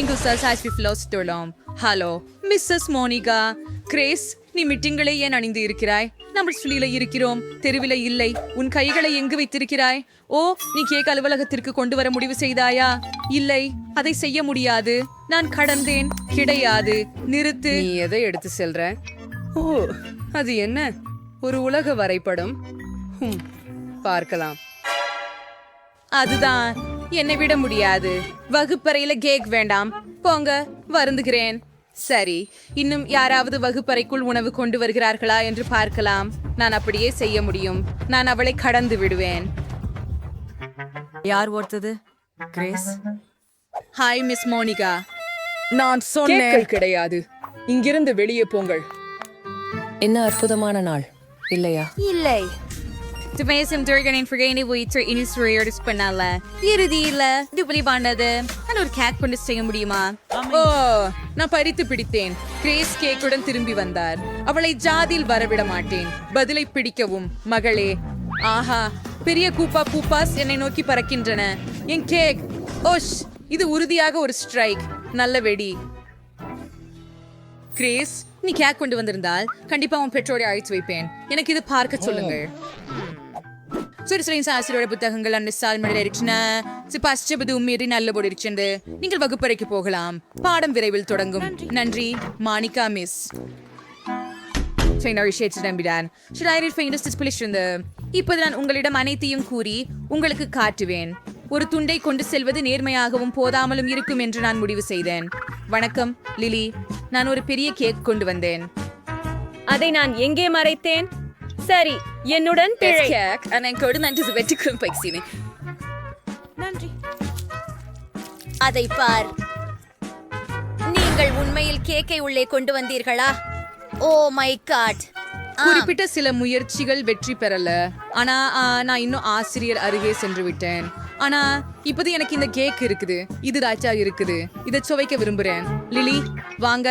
இங்கு சர்சாய்ஸ் ஃபிளோஸ் தோலாம். Hello missus Monica. கிரேஸ், நீ மிட்டிங்களை ஏன் அணிந்து இருக்கிறாய்? நம்ம ஸ்வீல இருக்கிறோம், தெருவில இல்லை. உன் கைகளை எங்கு வைத்திருக்கிறாய்? ஓ, நீ கேக் அலுவலகத்திற்கு கொண்டு வர முடிவு செய்தாயா? இல்லை, அதை செய்ய முடியாது. நான் கடந்தேன். கிடையாது, நிறுத்து. நீ எதை எடுத்து செல்ற? ஓ, அது என்ன? ஒரு உலக வரைபடம். பார்க்கலாம். அதுதான், என்னை விட முடியாது. வகுப்பறையில கேக் வேண்டாம். போங்க, வருந்துகிறேன். சரி, இன்னும் யாராவது வகுப்பறைக்குள் உணவு கொண்டு வருகிறார்களா என்று பார்க்கலாம். நான் அப்படியே செய்ய முடியும். நான் அவளை கடந்து விடுவேன். யார் ஓர்த்தது? கிரேஸ். Hi miss Monica. நான் சொன்னேன். கேட்கள் கிடையாது. இங்கிருந்து வெளியே போங்கள். என்ன அற்புதமான நாள் இல்லையா? இல்லை. துமேசம் துர்கனின் ஃப்ரிகைனை வைத்து இனிஸ்வரியோடு பண்ணல. இறுதியில் துபலிவானது. நான் ஒரு கேக் கொண்டு செய்ய முடியுமா? ஓ, நான் பறித்து பிடித்தேன். கிரேஸ் கேக்குடன் திரும்பி வந்தார். அவளை ஜாதியில் வரவிட மாட்டேன். பதிலை பிடிக்கவும் மகளே. ஆஹா, பெரிய கூப்பா பூப்பாஸ் என்னை நோக்கி பறக்கின்றன. என் கேக். ஓஷ், இது உறுதியாக ஒரு ஸ்ட்ரைக். நல்ல வெடி. கிரேஸ், நீ கேக் கொண்டு வந்திருந்தால் கண்டிப்பா உன் பெற்றோரை அழைத்து வைப்பேன். எனக்கு இது பார்க்க சொல்லுங்கள். சுரிசுரின் சாஸ்திரோட புத்தகங்கள் அந்த சால்மடியில் இருக்கின்றன. பச்சபது உண்மையை நல்ல போடு இருக்கின்றது. நீங்கள் வகுப்பறைக்கு போகலாம். பாடம் விரைவில் தொடங்கும். நன்றி மானிகா மிஸ். இப்போது நான் உங்களிடம் அனைத்தையும் கூறி உங்களுக்கு காட்டுவேன். ஒரு துண்டை கொண்டு செல்வது நேர்மையாகவும் போதாமலும் இருக்கும் என்று நான் முடிவு செய்தேன். வணக்கம் லிலி, நான் ஒரு பெரிய கேக் கொண்டு வந்தேன். அதை நான் எங்கே மறைத்தேன்? சரி, என்னுடன் பிழை. நன்றி. அதை பார். நீங்கள் உண்மையில் கேக்கை உள்ளே கொண்டு வந்தீர்களா? ஓ மை காட். குறிப்பிட்ட சில முயற்சிகள் வெற்றி பெறல. ஆனா நான் இன்னும் ஆசிரியர் அருகே சென்று விட்டேன். ஆனா இப்போது எனக்கு இந்த கேக் இருக்குது. இது ராஜா இருக்குது. இதை சுவைக்க விரும்புறேன். லிலி, வாங்க.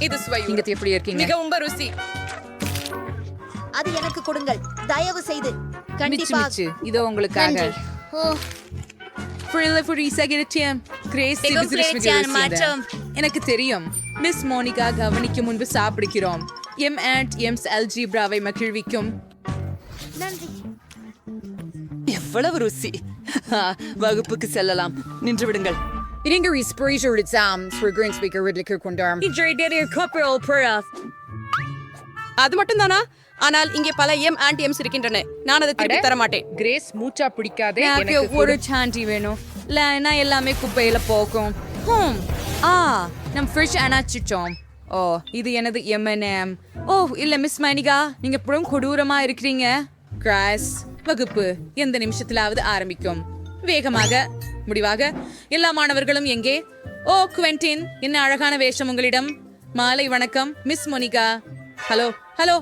இது சுவை. நீங்க எப்படி இருக்கீங்க? மிகவும் ருசி. அது எனக்கு கொடுங்கள், தயவு செய்து. மிச்சு கண்டிப்பா. மிச்சு. இதோ உங்களுக்காக. நன்றி. ஓ, எனக்கு தெரியும். மிஸ் மோனிகா கவனிக்கும் முன்பு சாப்பிடுகிறோம். M and எம்ஸ் அல்ஜிப்ராவை மகிழ்விக்கும். நன்றி. எவ்வளவு ருசி. வகுப்புக்கு செல்லலாம். நின்று விடுங்கள். அது மட்டும் தானா? ஆனால் இங்கே பல எம் அண்ட் எம்ஸ் இருக்கின்றன. நான் அதை திருப்பி தர மாட்டேன். கிரேஸ், மூச்சா பிடிக்காதே. எனக்கு ஒரு சாண்டி வேணும். இல்லைன்னா எல்லாமே குப்பையில போகும். நம் ஃப்ரிட்ஜ் அணைச்சிட்டோம். ஓ, இது எனது M&M. ஓ இல்ல மிஸ் மணிகா, நீங்க எப்பவும் கொடூரமா இருக்கிறீங்க. கிராஸ், வகுப்பு எந்த நிமிஷத்திலாவது ஆரம்பிக்கும். வேகமாக, முடிவாக. எல்லா மாணவர்களும் எங்கே? ஓ குவென்டின், என்ன அழகான வேஷம் உங்களிடம். மாலை வணக்கம் மிஸ் மோனிகா. ஹலோ ஹலோ,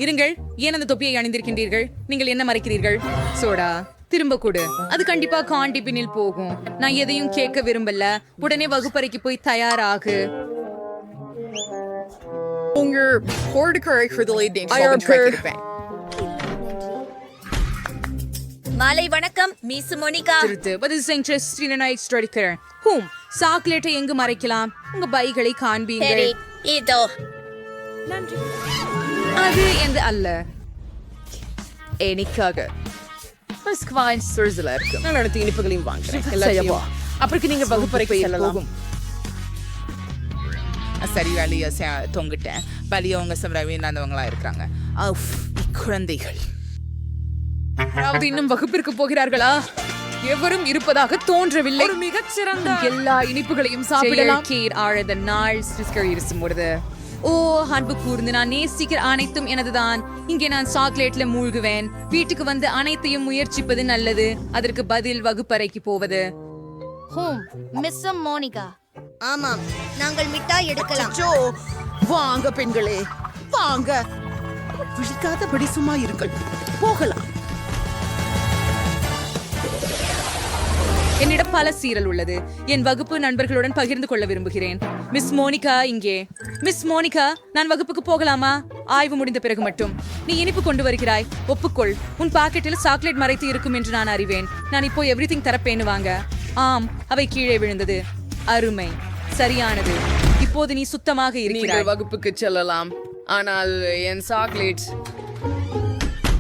இருங்கள். ஏன் அந்த தொப்பியை அணிந்திருக்கின்றீர்கள்? நீங்கள் என்ன மறைக்கிறீர்கள்? சோடா திரும்ப கொடு. அது கண்டிப்பா காண்டி பின்னில் போகும். நான் எதையும் கேட்க விரும்பல. உடனே வகுப்பறைக்கு போய் தயாராகு. மாலை வணக்கம் மிஸ் மோனிகா. சாக்லேட்டை எங்கு மறைக்கலாம்? உங்க பைகளை காண்பீங்கள். சரி, இதோ. நன்றி. அது எந்த அல்ல. எனக்காக நான் அடுத்த இனிப்புகளையும் வாங்குறேன். அப்புறம் நீங்க வகுப்பறைக்கு செல்லலாம். சரி, வேலையை தொங்கிட்டேன். வலியவங்க வீணாந்தவங்களா இருக்கிறாங்க. குழந்தைகள் அதாவது இன்னும் வகுப்பிற்கு போகிறார்களா? எவரும் இருப்பதாக தோன்றவில்லை. மிகச்சிறந்த எல்லா இனிப்புகளையும் சாப்பிடலாம். ஆழத நாள் இருக்கும்போது ஓ அன்பு கூர்ந்து நான் நேசிக்கிற அனைத்தும் எனதுதான். இங்கே நான் சாக்லேட்ல மூழ்குவேன். வீட்டுக்கு வந்து அனைத்தையும் முயற்சிப்பது நல்லது. அதற்கு பதில் வகுப்பறைக்கு போவது. Miss Monica. ஆமாம், நாங்கள் மிட்டாய் எடுக்கலாம். வாங்க பெண்களே, வாங்க. விழிக்காதபடி சும்மா இருங்கள். போகலாம். என்னிடம் பல சீரல் உள்ளது. என் வகுப்பு நண்பர்களுடன் பகிர்ந்து கொள்ள விரும்புகிறேன். மிஸ் மோனிகா இங்கே. மிஸ் மோனிகா, நான் வகுப்புக்கு போகலாமா? ஆய்வு முடிந்த பிறகு மட்டும். நீ இனிப்பு கொண்டு வருகிறாய். ஒப்புக்கொள். உன் பாக்கெட்டில் சாக்லேட் மறைத்து இருக்கும் என்று நான் அறிவேன். நான் இப்போ எவ்ரிதிங் தரப்பேன்னு வாங்க. ஆம், அவை கீழே விழுந்தது. அருமை, சரியானது. இப்போது நீ சுத்தமாக இருக்கிறாய். நீங்கள் வகுப்புக்கு செல்லலாம், ஆனால் என் சாக்லேட்ஸ்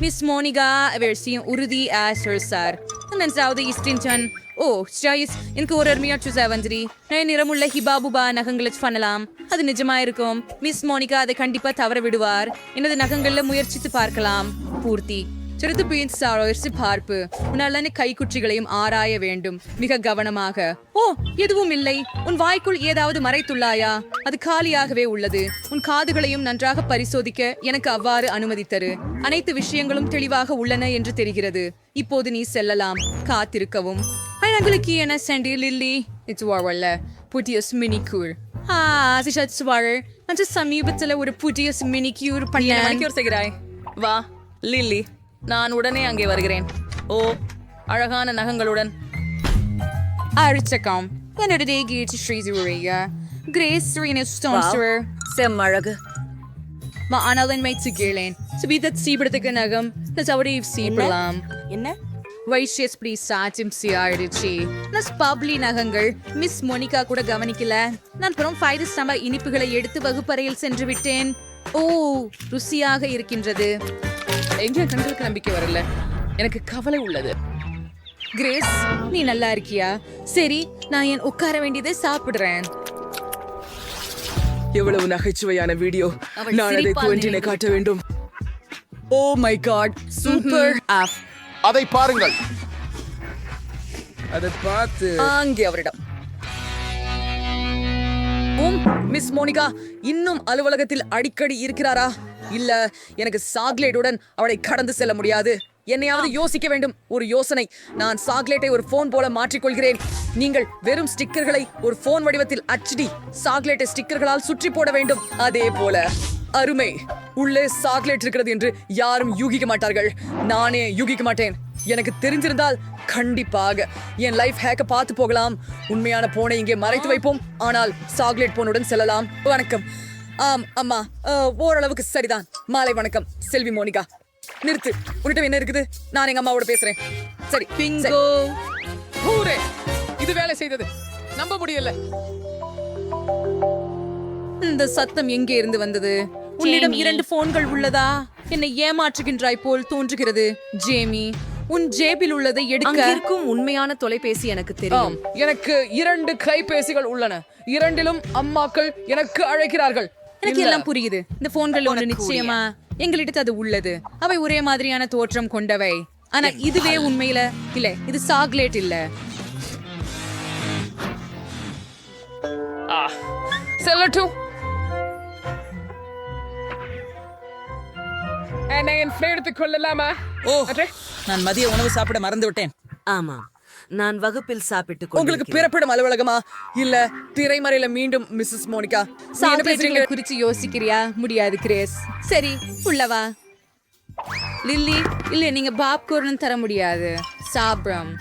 மிஸ் மோனிகா விஷயம் உறுதி சார். நன்றாவது இஸ்டின்டன். ஓ ஸ்டாயிஸ், எனக்கு ஒரு அருமையா சூசா வந்துரி. நான் நிறமுள்ள ஹிபாபுபா நகங்களை பண்ணலாம். அது நிஜமா இருக்கும். மிஸ் மோனிகா அதை கண்டிப்பா தவற விடுவார். எனது நகங்கள்ல முயற்சித்து பார்க்கலாம். பூர்த்தி சிறிது பீன்ஸ் பார்ப்பு. உன்னால கைக்குற்றிகளையும் ஆராய வேண்டும், மிக கவனமாக. ஓ, எதுவும் இல்லை. உன் வாய்க்குள் ஏதாவது மறைத்துள்ளாயா? அது காலியாகவே உள்ளது. உன் காதுகளையும் நன்றாக பரிசோதிக்க எனக்கு அவ்வாறு அனுமதித்தரு. அனைத்து விஷயங்களும் தெளிவாக உள்ளன என்று தெரிகிறது. இப்போது நீ செல்லலாம். காத்திருக்கவும். உங்களுக்கு என்ன சென்டி லில்லி? இது வரல புதிய மினிக்யூர். சமீபத்துல ஒரு புதிய மினிக்யூர் பண்ண செய்கிறாய். வா லில்லி, நான் உடனே அங்கே வருகிறேன். ஓ, அழகான நகங்களுடன். அரிச்சகம் என்னுடைய கீழ்ச்சி ஸ்ரீசுரையா கிரேஸ் ஸ்டோன்ஸ்டர் செம்மழகு. ஆனால் மைத்து கேளேன் சுபீதத் சீபடத்துக்கு நகம் அவரை சீப்படலாம். என்ன? வைஷ்யஸ் ப்ளீ சாட்சியம் சியாயிடுச்சு. நான் பப்ளி நகங்கள் மிஸ் மோனிகா கூட கவனிக்கல. நான் அப்புறம் 5 ஸ்டம்ப இனிப்புகளை எடுத்து வகுப்பறையில் சென்று விட்டேன். ஓ, ருசியாக இருக்கின்றது. எங்க கண்களுக்கு நம்பிக்கை வரல, எனக்கு கவலை உள்ளது. கிரேஸ், நீ நல்லா இருக்கியா? சரி, நான் என் உட்கார வேண்டியதை சாப்பிடுறேன். எவ்வளவு நகைச்சுவையான வீடியோ. நான் அதை குவென்டினை காட்ட வேண்டும். Oh my god, super. அதை பாருங்கள். அதை பார்த்து அங்கே அவரிடம். மிஸ் மோனிகா இன்னும் அலுவலகத்தில் அடிக்கடி இருக்கிறாரா? இல்ல, எனக்கு சாக்லேட்டுடன் அவளை கடந்து செல்ல முடியாது. என்னையாவது யோசிக்க வேண்டும். ஒரு யோசனை. நான் சாக்லேட்டை ஒரு போன் போல மாற்றிக்கொள்கிறேன். நீங்கள் வெறும் ஸ்டிக்கர்களை ஒரு போன் வடிவத்தில் அச்சிடி சாக்லேட்டை ஸ்டிக்கர்களால் சுற்றி போட வேண்டும். அதே போல. அருமை. உள்ளே சாக்லேட் இருக்கிறது என்று யாரும் யூகிக்க மாட்டார்கள். நானே யூகிக்க மாட்டேன். எனக்கு தெரிஞ்சிருந்தால் கண்டிப்பாக என் லைஃப் ஹேக்க பார்த்து போகலாம். உண்மையான போனை இங்கே மறைத்து வைப்போம், ஆனால் சாக்லேட் போனுடன் செல்லலாம். வணக்கம். ஆம் அம்மா, ஓரளவுக்கு சரிதான். மாலை வணக்கம் செல்வி மோனிகா. நிறுத்து, உன்னிடம் என்ன இருக்குது? நான் எங்க அம்மாவோட பேசுறேன். சரி, பிங்கோ. ஹூரே, இது வேலை செய்தது. நம்ப முடியல. இந்த சத்தம் எங்கே இருந்து வந்தது? உன்னிடம் 2 போன்கள் உள்ளதா? என்னை ஏமாற்றுகின்றாய் போல் தோன்றுகிறது. ஜேமி, உன் ஜேபில் உள்ளதை எடுக்க. இருக்கும் உண்மையான தொலைபேசி எனக்கு தெரியும். எனக்கு 2 கைபேசிகள் உள்ளன. 2லும் அம்மாக்கள் எனக்கு அழைக்கிறார்கள். எனக்கு எல்லாம் புரியுது. இந்த போன்கள் ஒன்று நிச்சயமா எங்களிடத்து அது உள்ளது. அவை ஒரே மாதிரியான தோற்றம் கொண்டவை. ஆனா இதுவே உண்மையில இல்ல. இது சாக்லேட் இல்ல. செல்லட்டும். என்னை என் எடுத்துக் கொள்ளலாமா? ஓ, நான் மதிய உணவு சாப்பிட மறந்து விட்டேன். ஆமாம், நான் வகுப்பில் சாப்பிட்டு உங்களுக்கு பிறப்பிடும் அலுவலகமா இல்ல திரைமறையில? மீண்டும் மிஸ்ஸஸ் மோனிகா, சாக்லேட்டுகளை குறிச்சு யோசிக்கிறியா? முடியாது கிரேஸ். சரி, உள்ளவா. லில்லி, இல்ல நீங்க பாப்கார்ன் தர முடியாது. சாப்பிடும்.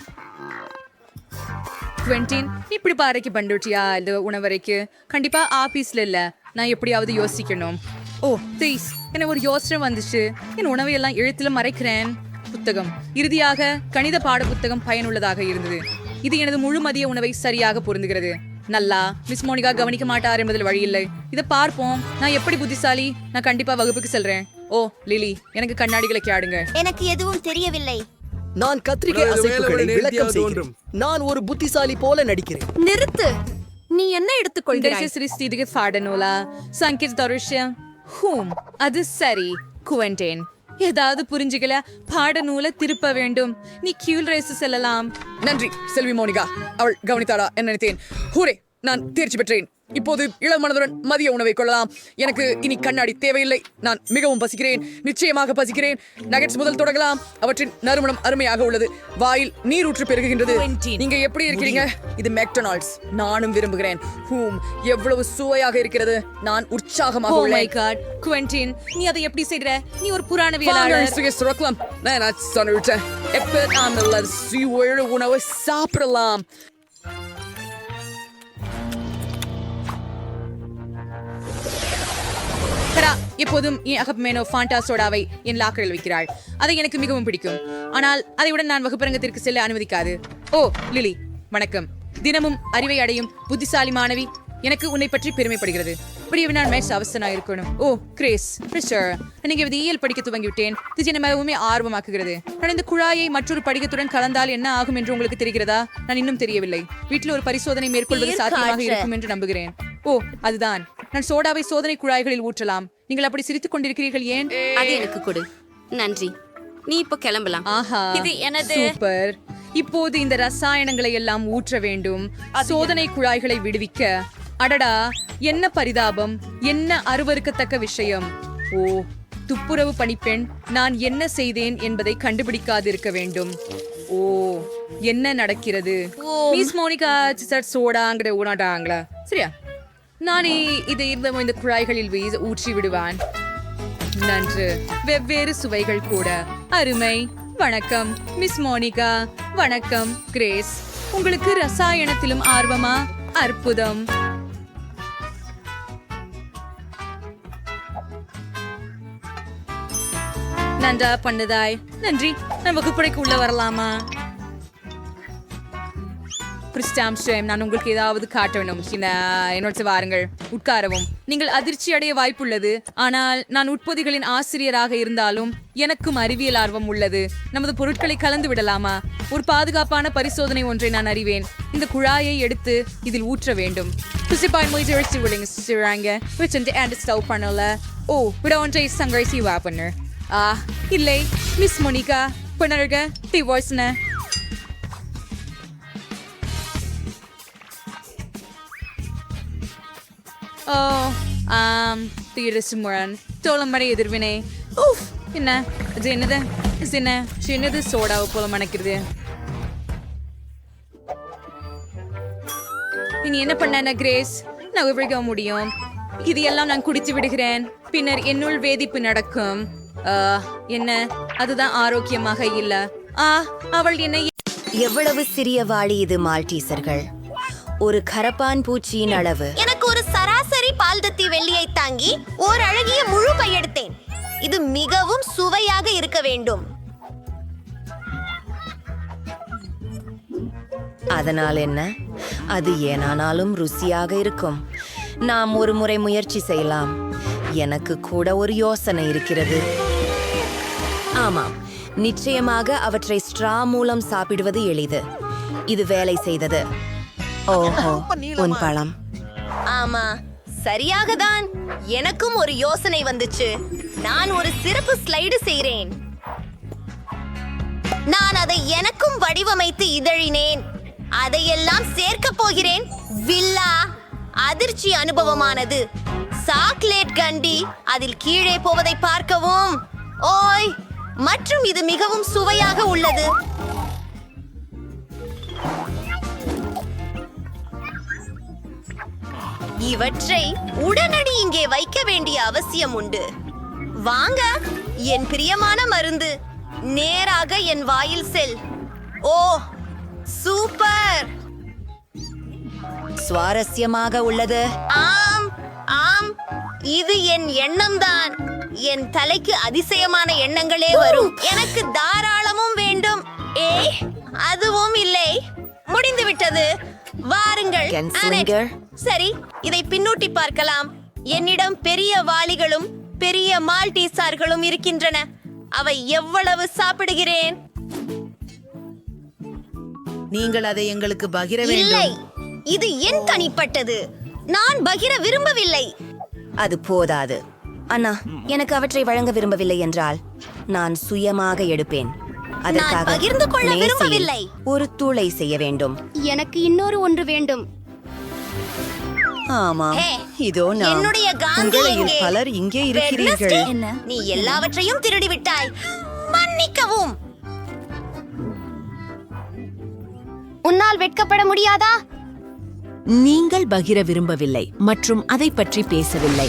குவென்டின், இப்படி பாறைக்கு பண்டுட்டியா இது உணவறைக்கு? கண்டிப்பா ஆபீஸ்ல இல்ல. நான் எப்படியாவது யோசிக்கணும். ஓ ப்ளீஸ், எனக்கு ஒரு யோசனை வந்துச்சு. என் உணவை எல்லாம் எழுத்துல மறைக்கிறேன். புத்தகம். இறுதியாக கணித பாட புத்தகம் பயனுள்ளதாக இருந்தது. இது எனது முழு மதிய உணவை சரியாக பொருந்துகிறது. நல்லா, மிஸ் மோனிகா கவனிக்க மாட்டார் என்பதில் வழி இல்லை. இதை பார்ப்போம். நான் எப்படி புத்திசாலி? நான் கண்டிப்பா வகுப்புக்கு செல்றேன். ஓ லிலி, எனக்கு கண்ணாடிகளை கேடுங்க. எனக்கு எதுவும் தெரியவில்லை. நான் கத்திரிக்கை அசைப்புகளை விளக்கம் செய்கிறேன். நான் ஒரு புத்திசாலி போல நடிக்கிறேன். நிறுத்து. நீ என்ன எடுத்துக்கொள்கிறாய்? சிறிது பாடநூலா சங்கீத் தருஷ்யம். ஹூம், அது சரி. குவென்டேன், ஏதாவது புரிஞ்சுக்கல, பாடநூலை திருப்ப வேண்டும். நீ கியூல் ரேஸ் செல்லலாம். நன்றி செல்வி மோனிகா. அவள் கவனித்தாளா என்ன நினைத்தேன். ஹூரே, நான் தேர்ச்சி பெற்றேன். இப்போது இளமனதுடன் மதிய உணவை கொள்ளலாம். எனக்கு இனி கண்ணாடி தேவையில்லை. நான் மிகவும் பசிக்கிறேன், நிச்சயமாக பசிக்கிறேன். நகெட்ஸ் முதல் தொடங்கலாம். அவற்றின் நறுமணம் அருமையாக உள்ளது. வாயில் நீரூற்று பெருகுகின்றது. நீங்க எப்படி இருக்கிறீங்க? இது மெக்டொனால்ட்ஸ். நானும் விரும்புகிறேன். ஹூம், எவ்வளவு சுவையாக இருக்கிறது. நான் உற்சாகமாக உள்ளேன். Oh my God, குவென்டின், நீ அதை எப்படி செய்ற? நீ ஒரு புராணவியலாளர். நான் சொன்னிட்டேன். எப்ப நாம் உணவை சாப்பிடலாம். எப்போதும் என் அகப்மேனோ ஃபாண்டா சோடாவை என் லாக்கரில் வைக்கிறாள். அதை எனக்கு மிகவும் பிடிக்கும். ஆனால் அதையுடன் நான் வகுப்பரங்கத்திற்கு செல்ல அனுமதிக்காது. ஓ லிலி, வணக்கம். தினமும் அறிவை அடையும் புத்திசாலி மாணவி. எனக்கு உன்னை பற்றி பெருமைப்படுகிறது. இப்படியே நான் மேட்ச் அவசரனா இருக்கணும். ஓ கிரேஸ் பிரிஷர், நீங்க இயல் படிக்க துவங்கிவிட்டேன். இது என்னை மிகவும் ஆர்வமாக்குகிறது. நான் இந்த குழாயை மற்றொரு படிக்கத்துடன் கலந்தால் என்ன ஆகும் என்று உங்களுக்கு தெரிகிறதா? நான் இன்னும் தெரியவில்லை. வீட்டில் ஒரு பரிசோதனை மேற்கொள்வது சாத்தியமாக இருக்கும் என்று நம்புகிறேன். ஓ அதுதான், நான் சோடாவை சோதனை குழாய்களில் ஊற்றலாம். நீங்கள் அப்படி சிரித்துக் கொண்டிருக்கிறீர்கள் ஏன்? அது எனக்கு கொடு. நன்றி. நீ இப்ப கிளம்பலாம். ஆஹா, இது எனது. சூப்பர். இப்போது இந்த ரசாயனங்களை எல்லாம் ஊற்ற வேண்டும். சோதனை குழாய்களை விடுவிக்க. அடடா, என்ன பரிதாபம், என்ன அருவருக்கத்தக்க விஷயம். ஓ துப்புரவு பணிப்பெண், நான் என்ன செய்தேன் என்பதை கண்டுபிடிக்காதிருக்க வேண்டும். ஓ என்ன நடக்கிறது? மிஸ் மோனிகா சோடாங்கிற ஊனாட்டாங்களா? சரியா, நான் இதை இந்த குழாய்களில் ஊற்றி விடுவான். நன்று, வெவ்வேறு சுவைகள் கூட. அருமை. வணக்கம் மிஸ் மோனிகா. வணக்கம் கிரேஸ். உங்களுக்கு ரசாயனத்திலும் ஆர்வமா? அற்புதம். நன்றா பண்ணதாய். நன்றி. நான் வகுப்பறைக்கு உள்ள வரலாமா? நான் உங்களுக்கு ஏதாவது காட்ட வேண்டும். என்னோட வாருங்கள், உட்காரவும். நீங்கள் அதிர்ச்சி அடைய வாய்ப்புள்ளது. ஆனால் நான் உட்பொதிகளின் ஆசிரியராக இருந்தாலும் எனக்கும் அறிவியல் ஆர்வம் உள்ளது. நமது பொருட்களை கலந்து விடலாமா? ஒரு பாதுகாப்பான பரிசோதனை ஒன்றை நான் அறிவேன். இந்த குழாயை எடுத்து இதில் ஊற்ற வேண்டும். ஓ விட ஒன்றை சங்கரை செய்வா பண்ணு. இல்லை மிஸ் மோனிகா பண்ணருக டிவோர்ஸ்ன. ஓ தீரசுமுரன் தோளமடை எதிர்வினை. ஓஃப், என்ன இது? என்னது என்ன சின்னது சோடாவை போல மணக்கிறது. இனி என்ன பண்ண கிரேஸ்? நான் விவரிக்க முடியும். இது எல்லாம் நான் குடித்து விடுகிறேன். பின்னர் என்னுள் வேதிப்பு நடக்கும். என்ன, அதுதான் ஆரோக்கியமாக இல்ல. அவள் என்ன? எவ்வளவு சிறிய வாளி இது மால்டீசர்கள். ஒரு கரப்பான் பூச்சியின் அளவு. எனக்கு ஒரு சராசரி பால்தத்தி வெள்ளியை தாங்கி ஒரு அழகிய முழு பை எடுத்தேன். இது மிகவும் சுவையாக இருக்க வேண்டும். அதனால் என்ன? அது ஏனானாலும் ருசியாக இருக்கும். நாம் ஒரு முறை முயற்சி செய்யலாம். எனக்கு கூட ஒரு யோசனை இருக்கிறது. ஆமாம், நிச்சயமாக அவற்றை ஸ்ட்ரா மூலம் சாப்பிடுவது எளிது. இது வேலை செய்தது. ஓஹோ, உன் பழம். ஆமா, சரியாக தான். எனக்கும் ஒரு யோசனை வந்துச்சு. நான் ஒரு சிறப்பு ஸ்லைடு செய்கிறேன். நான் அதை எனக்கும் வடிவமைத்து இதழினேன். அதையெல்லாம் சேர்க்க போகிறேன். வில்லா அதிர்ச்சி அனுபவமானது. சாக்லேட் கண்டி அதில் கீழே போவதை பார்க்கவும். ஓய், மற்றும் இது மிகவும் சுவையாக உள்ளது. இவற்றை உடனடி இங்கே வைக்க வேண்டிய அவசியம் உண்டு. வாங்க, என் பிரியமான மருந்து. நேராக என் வாயில் செல். ஓ சூப்பர், சுவாரஸ்யமாக உள்ளது. ஆம் ஆம், இது என் எண்ணம்தான். என் தலைக்கு அதிசயமான எண்ணங்களே வரும். எனக்கு தாராளமும் வேண்டும். அதுவும் இல்லை, முடிந்து விட்டது. வாருங்கள். சரி, இதை பின்னூட்டி பார்க்கலாம். என்னிடம் பெரிய வாளிகளும் பெரிய மால்டீசார்களும் இருக்கின்றன. அவை எவ்வளவு சாப்பிடுகிறேன்? நீங்கள் அதை எங்களுக்கு பகிர இல்லை, வேண்டும். இது என் தனிப்பட்டது. நான் பகிர விரும்பவில்லை. அது போதாது. அண்ணா, எனக்கு அவற்றை வழங்க விரும்பவில்லை என்றால் நான் சுயமாக எடுப்பேன். அதற்காக பகிர்ந்து கொள்ள விரும்பவில்லை. ஒரு தூளை செய்ய வேண்டும். எனக்கு இன்னொரு ஒன்று வேண்டும். ஆமாம், இதோ நான். என்னுடைய காந்தி எங்கே? பலர் இங்கே இருக்கிறீர்கள். நீ எல்லாவற்றையும் திருடி விட்டாய். மன்னிக்கவும். உன்னால் வெட்கப்பட முடியாதா? நீங்கள் பகிர விரும்பவில்லை மற்றும் அதை பற்றி பேசவில்லை.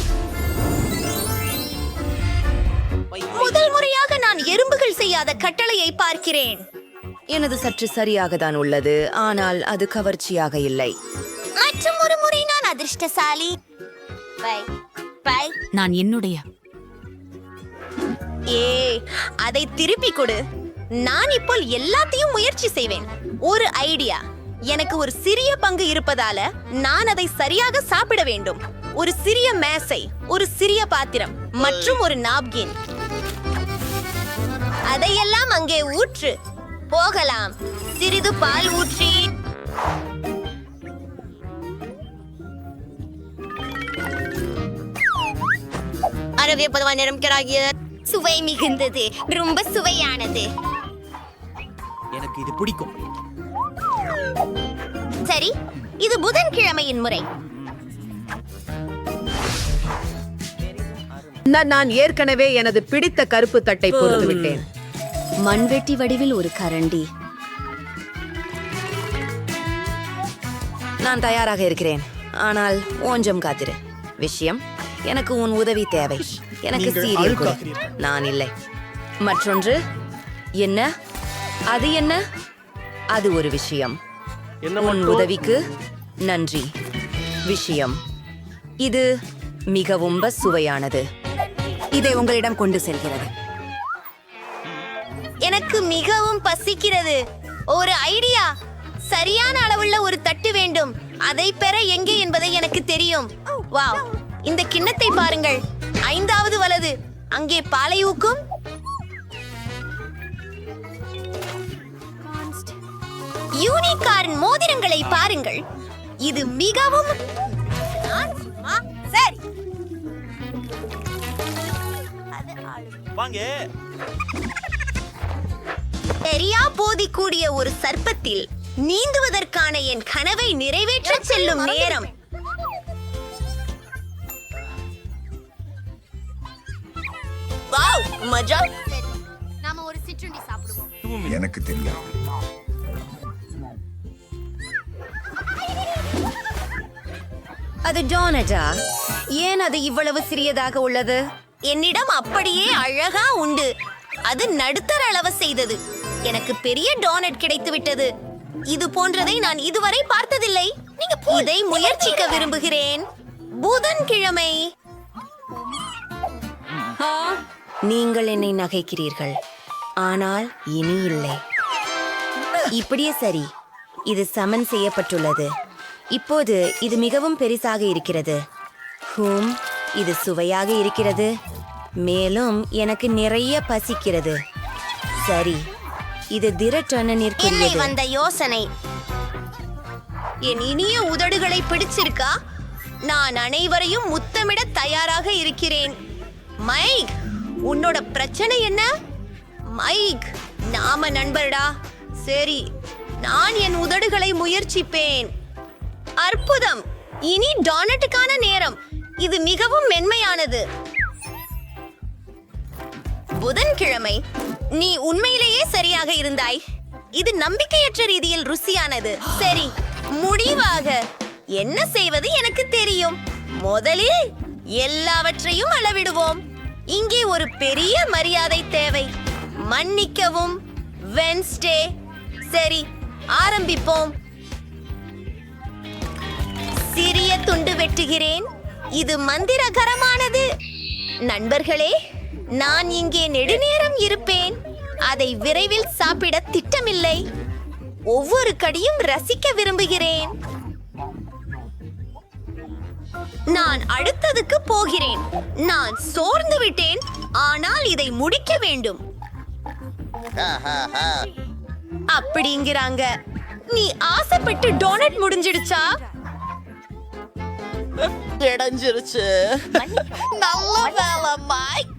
முதல் முறையாக நான் எறும்புகள் செய்யாத கட்டளையை பார்க்கிறேன். எனது சற்று சரியாக தான் உள்ளது, ஆனால் அது கவர்ச்சியாக இல்லை. மற்றும் ஒரு முறை நான் அதிர்ஷ்டசாலி. Bye bye. நான் என்னுடைய அதை திருப்பி கொடு. நான் இப்போ எல்லாத்தையும் முயற்சி செய்வேன். ஒரு ஐடியா. எனக்கு ஒரு சிறிய பங்கு இருப்பதால நான் அதை சரியாக சாப்பிட வேண்டும். ஒரு சிறிய மேசை, ஒரு சிறிய பாத்திரம் மற்றும் ஒரு நாப்கின். அதையெல்லாம் அங்கே ஊற்று. போகலாம். சிறிது பால் ஊற்றி சுவை மிகுந்தது, ரொம்ப சுவையானது. எனக்கு இது பிடிக்கும். சரி, இது புதன்கிழமையின் முறை. நான் ஏற்கனவே எனது பிடித்த கருப்பு தட்டை பொறுத்து விட்டேன். மண்வெட்டி வடிவில் ஒரு கரண்டி. நான் தயாராக இருக்கிறேன், ஆனால் கொஞ்சம் காத்திரு. விஷயம், எனக்கு உன் உதவி தேவை. எனக்கு சீரியல் கொடு. நான் இல்லை. மற்றொன்று என்ன? அது என்ன? அது ஒரு விஷயம். உன் உதவிக்கு நன்றி. விஷயம், இது மிகவும் சுவையானது. இதை உங்களிடம் கொண்டு செல்கிறது. எனக்கு மிகவும் பசிக்கிறது. ஒரு ஐடியா. சரியான அளவுள்ள ஒரு தட்டு வேண்டும். அதை பெற எங்கே என்பதை எனக்கு தெரியும். வாவ், இந்த கிண்ணத்தை பாருங்கள். 5வது வலது. அங்கே பாலை ஊக்கும். யூனிகார்ன் மோதிரங்களை பாருங்கள். இது மிகவும் சரி. சரியா போதிக்கூடிய ஒரு சர்ப்பத்தில் நீந்துவதற்கான என் கனவை நிறைவேற்ற செல்லும் நேரம். வாவ், மஜா. நாம ஒரு சிற்றுண்டி சாப்பிடுவோம். எனக்கு தெரியாது. அது டோனட்டா? ஏன் அது இவ்வளவு சிறியதாக உள்ளது? என்னிடம் அப்படியே அழகா உண்டு. அது நடுத்தர அளவு செய்தது. எனக்கு பெரிய டோனட் கிடைத்து விட்டது. இது போன்றதை நான் இதுவரை பார்த்ததில்லை. இதை முயற்சிக்க விரும்புகிறேன். புதன்கிழமை. நீங்கள் என்னை நகைக்கிறீர்கள், ஆனால் இனி இல்லை. இப்படியே சரி. இது சமன் செய்யப்பட்டுள்ளது. இப்போது இது மிகவும் பெரிசாக இருக்கிறது. இது சுவையாக இருக்கிறது. மேலும் எனக்கு நிறைய பசிக்கிறது. சரி, இது திரட்டனிற்குரியது. வந்த யோசனை. என் இனிய உதடுகளை பிடிச்சிருக்கா? நான் அனைவரையும் முத்தமிட தயாராக இருக்கிறேன். மைக், உன்னோட பிரச்சனை என்ன? மைக், நாம நண்பர்டா. சரி, நான் என் உதடுகளை முயற்சிப்பேன். அற்புதம். இனி டோனட்டுக்கான நேரம். இது மிகவும் மென்மையானது. புதன்கிழமை. நீ உண்மையிலேயே சரியாக இருந்தாய். இது நம்பிக்கையற்ற ரீதியில் ருசியானது. சரி, முடிவாக என்ன செய்வது எனக்கு தெரியும். முதலில் எல்லாவற்றையும் அளவிடுவோம். இங்கே ஒரு பெரிய மரியாதை தேவை. மன்னிக்கவும், வென்ஸ்டே. சரி, ஆரம்பிப்போம். சிறிய துண்டு வெட்டுகிறேன். இது மந்திரகரமானது. நண்பர்களே, நான் இங்கே நெடுநேரம் இருப்பேன். அதை விரைவில் சாப்பிட திட்டமில்லை. ஒவ்வொரு கடியும் ரசிக்க விரும்புகிறேன். நான் அடுத்ததுக்கு போகிறேன். நான் சோர்ந்து விட்டேன், ஆனால் இதை முடிக்க வேண்டும். அப்படிங்கிறாங்க. நீ ஆசைப்பட்டு டோனட் முடிஞ்சிடுச்சா? இடைஞ்சிருச்சு. நல்ல வேலை மைக்.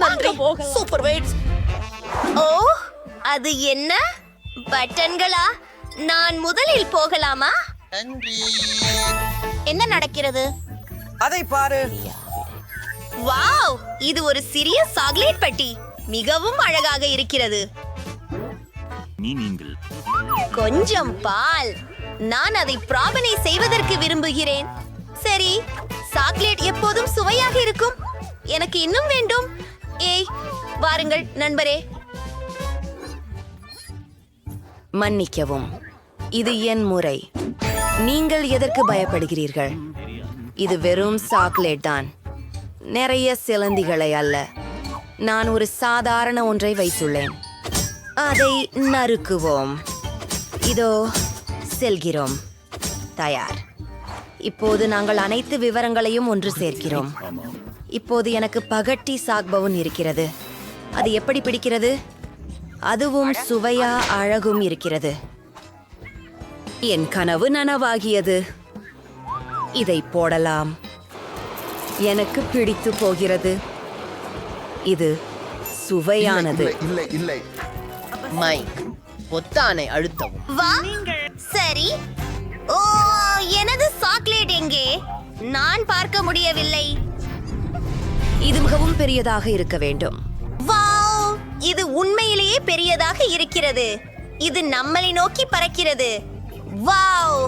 நன்றி. Super wait. ஓ, அது என்ன பட்டன்களா? நான் முதலில் போகலாமா? என்ன நடக்கிறது? அதை பாரு. வாவ், இது ஒரு சிறிய சாக்லேட் பெட்டி. மிகவும் அழகாக இருக்கிறது. கொஞ்சம் பால். நான் அதை பிராபனை செய்வதற்கு விரும்புகிறேன். சரி, சாக்லேட் எப்போதும் சுவையாக இருக்கும். எனக்கு இன்னும் வேண்டும். ஏய், வாருங்கள் நண்பரே. மன்னிக்கவும், இது என் முறை. நீங்கள் எதற்கு பயப்படுகிறீர்கள்? இது வெறும் சாக்லேட் தான், நிறைய சிலந்திகளை அல்ல. நான் ஒரு சாதாரண ஒன்றை வைத்துள்ளேன். அதை நறுக்குவோம். இதோ செல்கிறோம். தயார். இப்போது நாங்கள் அனைத்து விவரங்களையும் ஒன்று சேர்க்கிறோம். இப்போது எனக்கு பகட்டி சாக்பவுன் இருக்கிறது. அது எப்படி பிடிக்கிறது? அதுவும் சுவையா அழகும் இருக்கிறது. என் கனவு நனவாகியது. இதை போடலாம். எனக்கு பிடித்து போகிறது. இது சுவையானது. மைக் பொத்தானை அழுத்தவும். வா சரி. ஓ, எனது சாக்லேட் எங்கே? நான் பார்க்க முடியவில்லை. இது மிகவும் பெரியதாக இருக்க வேண்டும். வாவ், இது உண்மையிலேயே பெரியதாக இருக்கிறது. இது நம்மளை நோக்கி பறக்கிறது. வாவ்,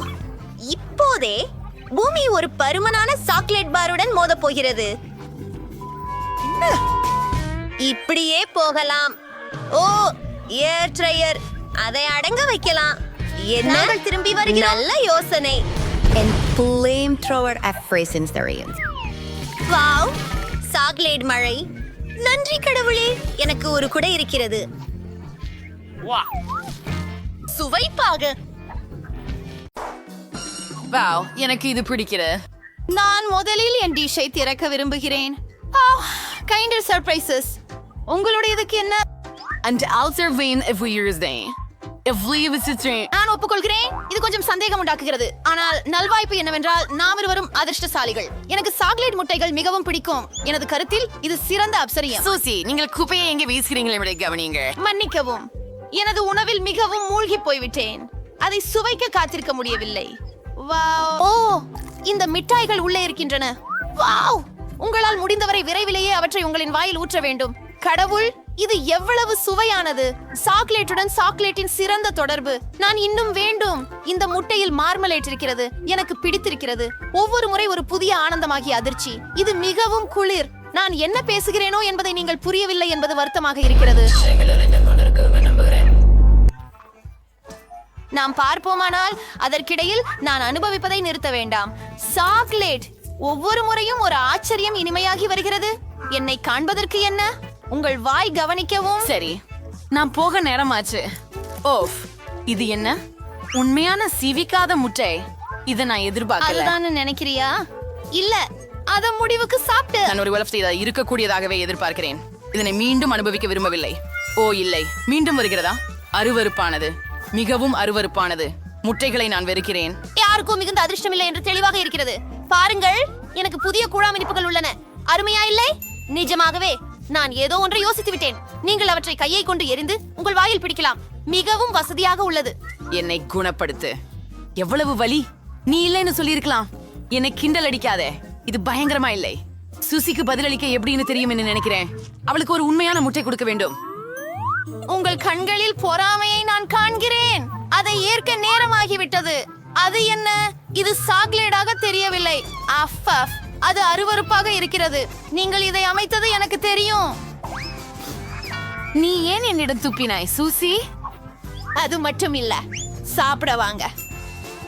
இப்போதே பூமி ஒரு பருமனான சாக்லேட் பாருடன் மோதப் போகிறது. இப்படியே போகலாம். ஓ, ஏர் ட்ரையர், அதை அடங்க வைக்கலாம். என்ன திரும்பி வருகிறோம். நல்ல யோசனை. And flamethrower effervescence. Wow, chocolate மழை. நன்றி கடவுளே, எனக்கு ஒரு குடை இருக்கிறது. சுவைப்பாக. வாவ், எனக்கு இது பிடிக்கிறது. நான் முதலில் என் டிஷை திறக்க விரும்புகிறேன். Kinder surprises. உங்களுடையதுக்கு என்ன? And also win if we use them. If we use it. நான் ஒப்புக்கொள்கிறேன். இது கொஞ்சம் சந்தேகம் உண்டாக்குகிறது. ஆனால் நல்வாய்ப்பு என்னவென்றால் நாம் இருவரும் அதிர்ஷ்டசாலிகள். எனக்கு சாக்லேட் முட்டைகள் மிகவும் பிடிக்கும். எனது கருத்தில் இது சிறந்த அப்சரியம். சூசி, நீங்கள் குப்பையை எங்கே வீசுகிறீங்களே கவனிங்க. மன்னிக்கவும், எனது உணவில் மிகவும் மூழ்கி போய்விட்டேன். அதை சுவைக்க காத்திருக்க முடியவில்லை. வாவ். ஓ, இந்த மிட்டாய்கள் உள்ளே இருக்கின்றன. வாவ், உங்களால் முடிந்தவரை விரைவிலேயே அவற்றை உங்களின் வாயில் ஊற்ற வேண்டும். கடவுள், இது எவ்வளவு சுவையானது. சாக்லேட்டுடன் சாக்லேட்டின் சிறந்த தொடர்பு. நான் இன்னும் வேண்டும். இந்த முட்டையில் மார்மலேட் இருக்கிறது. எனக்கு பிடித்திருக்கிறது. ஒவ்வொரு முறை ஒரு புதிய ஆனந்தமாகிய அதிர்ச்சி. இது மிகவும் குளிர். நான் என்ன பேசுகிறேனோ என்பதை நீங்கள் புரியவில்லை என்பது வருத்தமாக இருக்கிறது. நாம் பார்ப்போமானால் அதற்கிடையில் நான் அனுபவிப்பதை நிறுத்த வேண்டாம். சாக்லேட் ஒவ்வொரு முறையும் ஒரு ஆச்சரியம் இனிமையாகி வருகிறது. என்னை காண்பதற்கு என்ன? உங்கள் வாய் கவனிக்கவும். சரி, நான் போக நேரமாச்சு. ஓஃப், இது என்ன? உண்மையான சிவிக்காத முட்டை. இதை நான் எதிர்பார்க்கல. அதுதான் நினைக்கிறியா? இல்ல, அத முடிவுக்கு சாப்பிட்டு. நான் ஒரு வளர்ச்சி இருக்கக்கூடியதாகவே எதிர்பார்க்கிறேன். இதனை மீண்டும் அனுபவிக்க விரும்பவில்லை. ஓ இல்லை, மீண்டும் வருகிறதா? அருவருப்பானது, மிகவும் அருவருப்பானது. முட்டைகளை நான் வெறுக்கிறேன். யாருக்கும் மிகுந்த அதிர்ஷ்டம் இல்லை என்று தெளிவாக இருக்கிறது. பாருங்கள், எனக்கு புதிய குழாம் இனிப்புகள் உள்ளன. அருமையா இல்லை? நிஜமாகவே நான் ஏதோ ஒன்றை யோசித்து விட்டேன். நீங்கள் அவற்றை கையை கொண்டு எரிந்து உங்கள் வாயில் பிடிக்கலாம். மிகவும் வசதியாக உள்ளது. என்னை குணப்படுத்து. எவ்வளவு வலி! நீ இல்லைன்னு சொல்லியிருக்கலாம். என்னை கிண்டல் அடிக்காதே. இது பயங்கரமா இல்லை. சுசிக்கு பதிலளிக்க எப்படின்னு தெரியும் என்று நினைக்கிறேன். அவளுக்கு ஒரு உண்மையான முட்டை கொடுக்க வேண்டும். உங்கள் கண்களில் பொறாமையை நான் காண்கிறேன். அதை ஏற்க நேரமாகிவிட்டது. அது என்ன? இது சாக்லேடாக தெரியவில்லை. அஃப், அது அருவருப்பாக இருக்கிறது. நீங்கள் இதை அமைத்தது எனக்கு தெரியும். நீ ஏன் என்னிடம் துப்பினாய் சூசி? அது மட்டும் இல்ல, சாப்பிட வாங்க.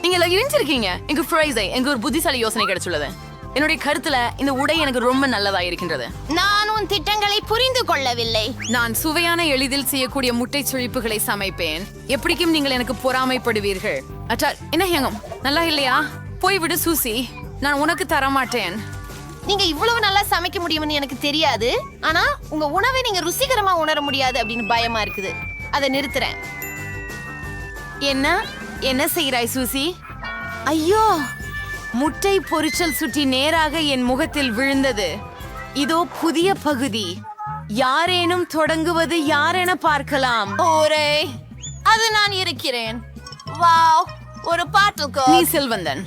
நீங்க இணைஞ்சிருக்கீங்க. எங்க ஃப்ரைஸை எங்க ஒரு புத்திசாலி யோசனை கிடைச்சுள்ளது. என்னுடைய கருத்துல இந்த உடை எனக்கு ரொம்ப நல்லதா இருக்கின்றது. நான் உன் திட்டங்களை புரிந்து கொள்ளவில்லை. நான் சுவையான எளிதில் செய்யக்கூடிய முட்டை சுழிப்புகளை சமைப்பேன். எப்படிக்கும் நீங்கள் எனக்கு பொறாமைப்படுவீர்கள். என்ன ஹேங்கம், நல்லா இல்லையா? போய்விடு சூசி, நான் உனக்கு தர மாட்டேன். நீங்க இவ்வளவு நல்லா சமைக்க முடியும்னு எனக்கு தெரியாது. ஆனா உங்க உணவை நீங்க ருசிகரமா உணர முடியாது அப்படின்னு பயமா இருக்குது. அதை நிறுத்துறேன். என்ன செய்கிறாய் சூசி? ஐயோ, முட்டை பொரிச்சல் சுற்றி நேராக என் முகத்தில் விழுந்தது. இதோ புதிய பகுதி. யாரேனும் தொடங்குவது யாரென பார்க்கலாம். ஓரே, அது நான் இருக்கிறேன். வாவ், ஒரு பாட்டில். நீ செல்வந்தன்.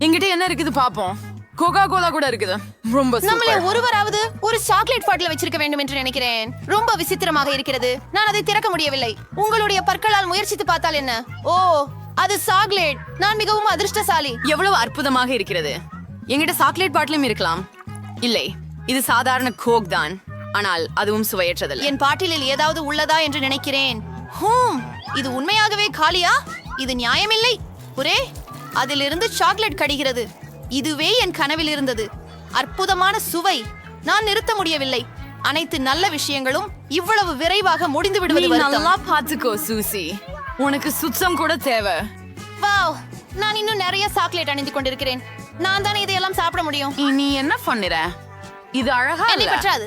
என்கிட்ட என்ன இருக்குது பாப்போம். கோகா கோலா கூட இருக்குது. ரொம்ப நம்மளே ஒருவராவது ஒரு சாக்லேட் பாட்டில் வச்சிருக்க வேண்டும் என்று நினைக்கிறேன். ரொம்ப விசித்திரமாக இருக்கிறது. நான் அதை திறக்க முடியவில்லை. உங்களுடைய பற்களால் முயற்சித்து பார்த்தால் என்ன? ஓ, அது சாக்லேட். நான் மிகவும் அதிர்ஷ்டசாலி. எவ்வளவு அற்புதமாக இருக்கிறது. என்கிட்ட சாக்லேட் பாட்டிலும் இருக்கலாம். இல்லை, இது சாதாரண கோக் தான். ஆனால் அதுவும் சுவையற்றதல்ல. என் பாட்டிலில் ஏதாவது உள்ளதா என்று நினைக்கிறேன். இது உண்மையாகவே காலியா? இது நியாயமில்லை. ஒரே, அதிலிருந்து சாக்லேட் கடிகிறது. இதுவே என் கனவில் இருந்தது. அற்புதமான சுவை. நான் நிறுத்த முடியவில்லை. அனைத்து நல்ல விஷயங்களும் இவ்வளவு விரைவாக முடிந்து விடுவது வருத்தம். பாத்துக்கோ சூசி, உனக்கு சுத்தம் கூட தேவை. வாவ், நான் இன்னும் நிறைய சாக்லேட் அணிந்து கொண்டிருக்கிறேன். நான் தானே இதையெல்லாம் சாப்பிட முடியும். நீ என்ன பண்ணுற? இது அழகா என்னை பற்றாது.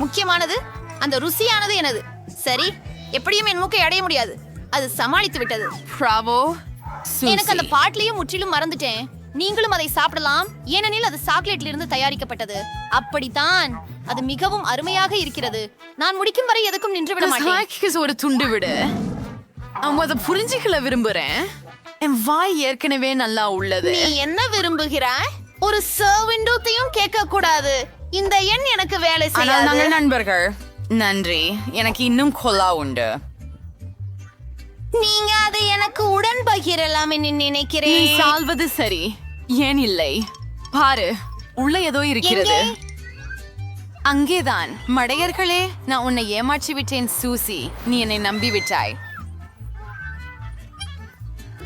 முக்கியமானது அந்த ருசியானது எனது. சரி, எப்படியும் என் மூக்கை அடைய முடியாது. அது சமாளித்து விட்டது. பிராவோ எனக்கு அந்த பாட்டிலையும் முற்றிலும் மறந்துட்டேன். நீங்களும் அதை சாப்பிடலாம், ஏனெனில் அது சாக்லேட்ல இருந்து தயாரிக்கப்பட்டது. அப்படித்தான், அது மிகவும் அருமையாக இருக்கிறது. நான் முடிக்கும் வரை எதுக்கும் நின்று விட மாட்டேன். ஒரு துண்டு விடு. அவங்க அதை புரிஞ்சுக்கல விரும்புறேன். என் வாய் ஏற்கனவே நல்லா உள்ளது. நீ என்ன விரும்புகிறாய்? ஒரு சர்விண்டோத்தையும் கேட்க கூடாது. இந்த எண் எனக்கு வேலை ஆனால் செய்யாது. நாங்கள் நண்பர்கள். நன்றி, எனக்கு இன்னும் கொல்லா உண்டு. நீங்க அதை எனக்கு உடன் பகிரலாம் என்று நீ நினைக்கிறேன். சால்வது சரி, ஏன் இல்லை? பாரு, உள்ள ஏதோ இருக்கிறது. எங்கே? அங்கேதான். மடையர்களே, நான் உன்னை ஏமாற்றி விட்டேன் சூசி. நீ என்னை நம்பி விட்டாய்.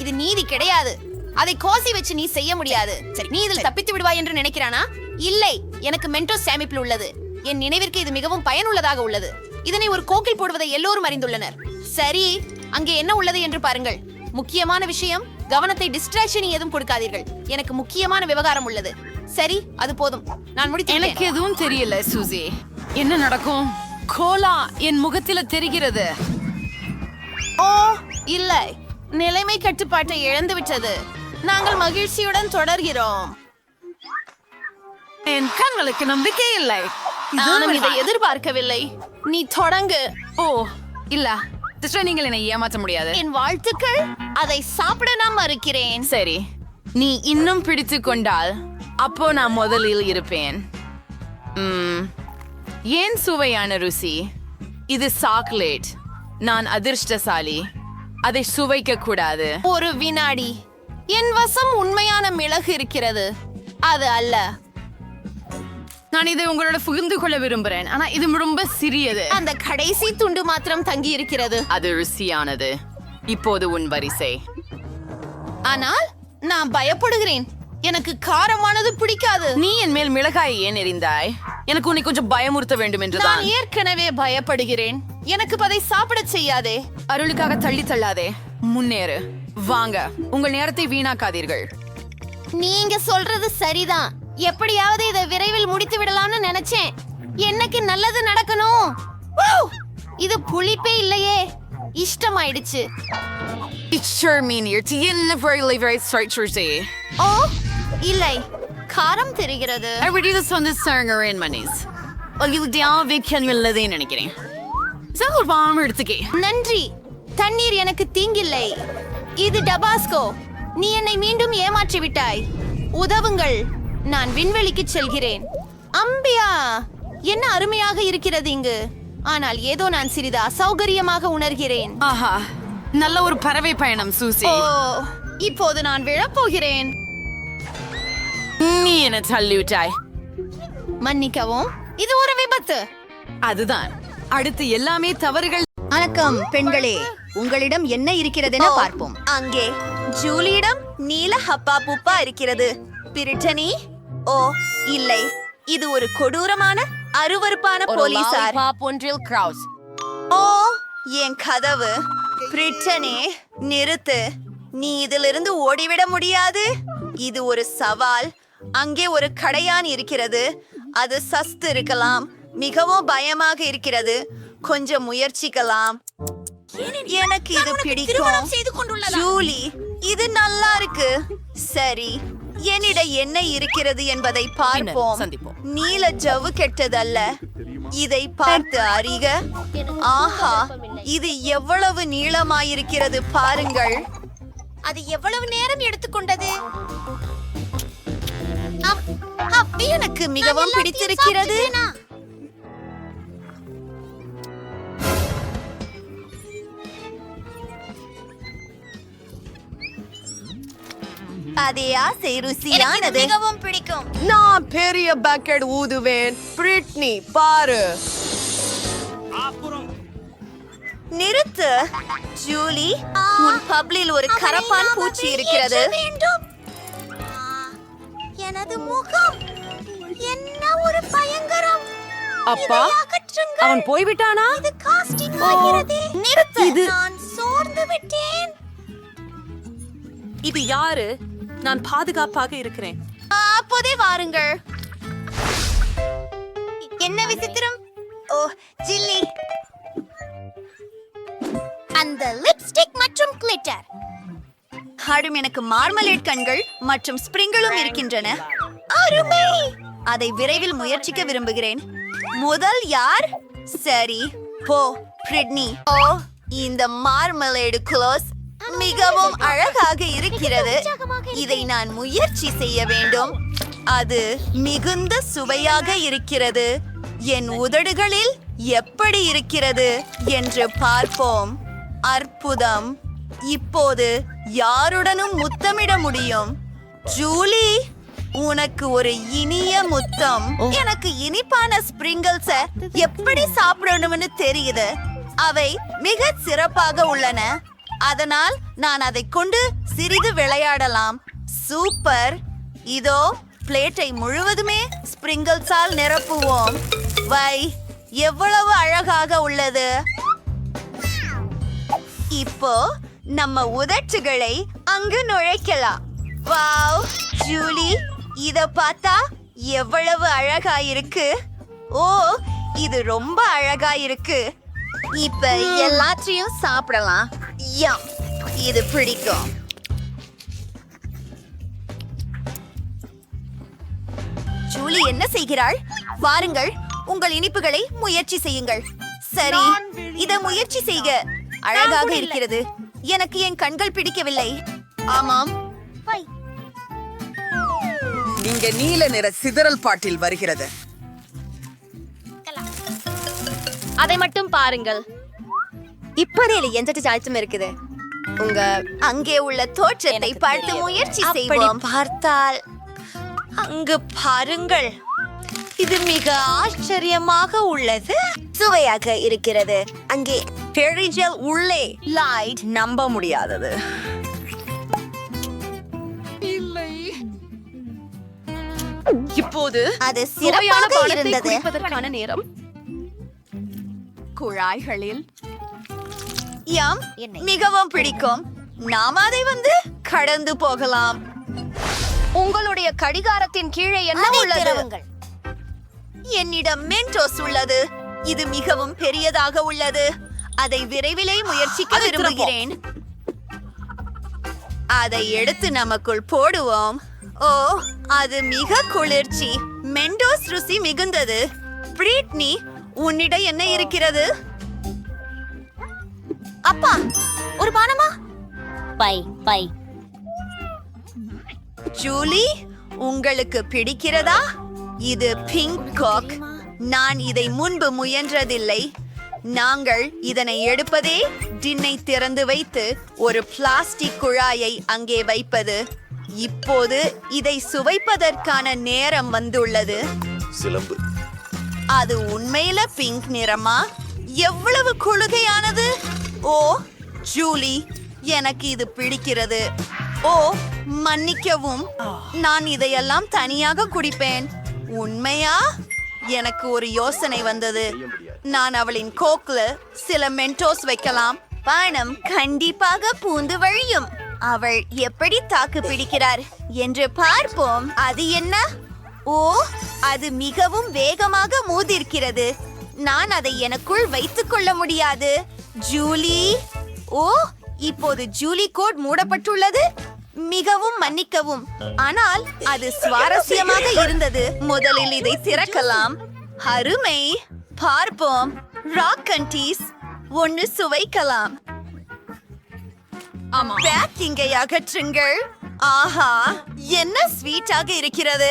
இது நீதி கிடையாது. அதை கோசி வச்சு நீ செய்ய முடியாது. சரி, நீ இதில் தப்பித்து விடுவாய் என்று நினைக்கிறானா? இல்லை, எனக்கு மென்டோஸ் சேமிப்பில் உள்ளது. என் நினைவிற்கு இது மிகவும் பயனுள்ளதாக உள்ளது. இதனை ஒரு கோக்கில் போடுவதை எல்லோரும் அறிந்துள்ளனர். சரி, அங்கே என்ன உள்ளது என்று பாருங்கள். முக்கியமான விஷயம், கவனத்தை டிஸ்ட்ராக்ஷன் எதுவும் கொடுக்காதீர்கள். எனக்கு முக்கியமான விவகாரம் உள்ளது. சரி, அது போதும். நான் முடித்தேன். எனக்கு எதுவும் தெரியல சூசி. என்ன நடக்கும்? கோலா என் முகத்தில தெரிகிறது. ஓ இல்லை, நிலைமை கட்டுப்பாட்டை இழந்து விட்டது. நாங்கள் மகிழ்ச்சியுடன் தொடர்கிறோம். என் கண்களுக்கு நம்பிக்கை இல்லை. நானும் இதை எதிர்பார்க்கவில்லை. நீ தொடங்கு. ஓ இல்ல சிஸ்டர், நீங்கள் என்னை ஏமாற்ற முடியாது. என் வாழ்த்துக்கள். அதை சாப்பிட நான் மறுக்கிறேன். சரி, நீ இன்னும் பிடித்து கொண்டால் அப்போ நான் முதலில் இருப்பேன். ஏன் சுவையான ருசி? இது சாக்லேட். நான் அதிர்ஷ்டசாலி. அதை சுவைக்க கூடாது. ஒரு வினாடி. என் வசம் உண்மையான மிளகு இருக்கிறது. அது அல்ல. நான் இதை உங்களோட புகுந்து கொள்ள விரும்புறேன், ஆனா இது ரொம்ப சிறியது. அந்த கடைசி துண்டு மாத்திரம் தங்கி இருக்கிறது. அது ருசியானது. இப்போது உன் வரிசை. ஆனால் நான் பயப்படுகிறேன். எனக்கு காரமானது பிடிக்காது. நீ என் மேல் மிளகாய் ஏன் எறிந்தாய்? எனக்கு உன்னை கொஞ்சம் பயமுறுத்த வேண்டும் என்றுதான். நான் ஏற்கனவே பயப்படுகிறேன். எனக்கு அதை சாப்பிட செய்யாதே. அருளுக்காக தள்ளி தள்ளாதே. முன்னேறு. வாங்க, உங்கள் நேரத்தை வீணாக்காதீர்கள். நீங்க சொல்றது சரிதான். எப்படியாவது இதை விரைவில் முடித்து விடலாம்னு நினைச்சேன். எனக்கு நல்லது நடக்கணும். Woo! இது புளிப்பே இல்லையே. இஷ்டமாயிடுச்சு. ஓ இல்லை, காரம் தெரிகிறது. நினைக்கிறேன். நன்றி. தண்ணீர் எனக்கு தீங்கில்லை. இது டபாஸ்கோ. நீ என்னை மீண்டும் ஏமாற்றி விட்டாய். உதவுங்கள். நான் விண்வெளிக்கு செல்கிறேன். அம்பியா, என்ன அருமையாக இருக்கிறது இங்கு. ஆனால் ஏதோ நான் சிறிது அசௌகரியமாக உணர்கிறேன். ஆஹா, நல்ல ஒரு பறவை பயணம் சூசி. ஓ, இப்போது நான் விழப்போகிறேன். நீ என்ன தள்ளிவிட்டாய். மன்னிக்கவும், இது ஒரு விபத்து. அதுதான். அடுத்து எல்லாமே தவறுகள். வணக்கம் பெண்களே, உங்களிடம் என்ன இருக்கிறதென பார்ப்போம். அங்கே ஜூலியிடம் நீல ஹப்பா புப்பா இருக்கிறது. பிரிட்டனி, ஓ இல்லை, இது ஒரு கொடூரமான அருவருப்பான போலீசார். ஓ என் கதவு. பிரிட்டனி, நிறுத்து. நீ இதிலிருந்து ஓடிவிட முடியாது. இது ஒரு சவால். அங்கே ஒரு கடையான் இருக்கிறது. அது சஸ்து இருக்கலாம். மிகவும் பயமாக இருக்கிறது. கொஞ்சம் முயற்சிக்கலாம். எனக்கு இது பிடிக்கும். ஜூலி, இது நல்லா இருக்கு. சரி, என்னிடம் என்ன இருக்கிறது என்பதை பார்ப்போம். நீல ஜவ்வு கெட்டதல்ல. இதை பார்த்து அறிக. ஆஹா, இது எவ்வளவு நீளமாயிருக்கிறது பாருங்கள். அது எவ்வளவு நேரம் எடுத்துக்கொண்டது? எனக்கு மிகவும் பிடித்திருக்கிறது. அதே ஆசை ருசியானது. மிகவும் பிடிக்கும். நான் பெரிய பக்கெட் ஊதுவேன். பிரிட்னி, பாரு. நிறுத்து. ஜூலி, உன் பப்ளில் ஒரு கரப்பான் பூச்சி இருக்கிறது. எனது முகம் என்ன ஒரு பயங்கரம். அப்பா அவன் போய்விட்டானா? இது நான் சோர்ந்து விட்டேன். இது யாரு? நான் பாதுகாப்பாக இருக்கிறேன். அப்போதே வாருங்கள். என்ன விசித்திரம். ஓ ஜில்லி, அந்த லிப்ஸ்டிக் மற்றும் கிளிட்டர். ஆடும் எனக்கு மார்மலேட் கண்கள் மற்றும் ஸ்பிரிங்களும் இருக்கின்றன. அருமை. அதை விரைவில் முயற்சிக்க விரும்புகிறேன். முதல் யார்? சரி, போ பிரிட்னி. ஓ, இந்த மார்மலேடு க்ளோஸ் மிகவும் அழகாக இருக்கிறது. இதை நான் முயற்சி செய்ய வேண்டும். அது மிகுந்த சுவையாக இருக்கிறது. என் உதடுகளில் எப்படி இருக்கிறது என்று பார்ப்போம். அற்புதம். இப்போது யாருடனும் முத்தமிட முடியும். ஜூலி, உனக்கு ஒரு இனிய முத்தம். எனக்கு இனிப்பான ஸ்பிரிங்கிள்ஸ எப்படி சாப்பிடணும்னு தெரியுது. அவை மிக சிறப்பாக உள்ளன. அதனால் நான் அதை கொண்டு சிறிது விளையாடலாம். சூப்பர். இதோ பிளேட்டை முழுவதுமே ஸ்பிரிங்கிள்ஸால் நிரப்புவோம். வை, எவ்வளவு அழகாக உள்ளது. இப்போ நம்ம உதட்டுகளை அங்கு நுழைக்கலாம். வாவ் ஜூலி, இத பார்த்தா எவ்வளவு அழகா இருக்கு. ஓ, இது ரொம்ப அழகா இருக்கு. இப்ப எல்லாத்தையும் சாப்பிடலாம். யம், இது பிடிக்கும். ஜூலி என்ன செய்கிறாள்? வாருங்கள், உங்கள் இனிப்புகளை முயற்சி செய்யுங்கள். சரி, இத முயற்சி செய்க. அழகாக இருக்கிறது. எனக்கு என் கண்கள் பிடிக்கவில்லை. ஆமாம். இங்க நீல நிற சிதறல் பாட்டில் வருகிறது. அதை மட்டும் பாருங்கள். இப்போதே எந்த சாய்ச்சும் இருக்குது. உங்க அங்கே உள்ள தோற்றத்தை பார்த்து முயற்சி செய்வோம். பார்த்தால் அங்கு பாருங்கள். இது மிக ஆச்சரியமாக உள்ளது. சுவையாக இருக்கிறது. அங்கே பெரிஜல் உள்ளே லைட் நம்ப முடியாதது. இப்போது அது சிறப்பாக இருந்தது. குடிப்பதற்கான நேரம். குழாய்களில் யம், மிகவும் பிடிக்கும். நாம் அதை கடந்து போகலாம். உங்களுடைய கடிகாரத்தின் கீழே என்ன உள்ளது? என்னிடம் மென்டோஸ் உள்ளது. இது மிகவும் பெரியதாக உள்ளது. அதை விரைவிலே முயற்சிக்க விரும்புகிறேன். அதை எடுத்து நமக்குள் போடுவோம். ஓ, அது மிக குளிர்ச்சி. மென்டோஸ் ருசி மிகுந்தது. பிரிட்னி, உன்னிடம் என்ன இருக்கிறது? அப்பா, ஒரு பானமா? By by. ஜூலி, உங்களுக்கு பிடிக்கிறதா? இது பிங்க் காக். நான் இதை முன்பு முயன்றதில்லை. நாங்கள் இதனை எடுப்பதே டின்னை திறந்து வைத்து ஒரு பிளாஸ்டிக் குழாயை அங்கே வைப்பது. இப்போது இதை சுவைப்பதற்கான நேரம் வந்துள்ளது. சிலம்பு. அது உண்மையில பிங்க் நிறமா? எவ்வளவு குளுகையானது. ஓ ஜூலி, எனக்கு இது பிடிக்கிறது. ஓ மன்னிக்கவும், நான் இதையெல்லாம் தனியாக குடிப்பேன். உண்மையா? எனக்கு ஒரு யோசனை வந்தது. நான் அவளின் கோக்ல சில மென்டோஸ் வைக்கலாம். பணம் கண்டிப்பாக பூந்து வழியும். அவள் எப்படி தாக்கு பிடிக்கிறார் என்று பார்ப்போம். அது என்ன? ஓ, அது மிகவும் வேகமாக மோதிருக்கிறது. நான் அதை எனக்குள் வைத்துக் கொள்ள முடியாது. ஜூலி, ஓ, இப்போது ஜூலி கோட் மூடப்பட்டுள்ளது. மிகவும் மன்னிக்கவும், ஆனால் அது சுவாரஸ்யமாக இருந்தது. முதலில் இதை திறக்கலாம். அருமை. பார்ப்போம். ராக் கண்டீஸ் ஒன்னு சுவைக்கலாம். பேக்கிங்கை அகற்றுங்கள். ஆஹா, என்ன ஸ்வீட்டாக இருக்கிறது.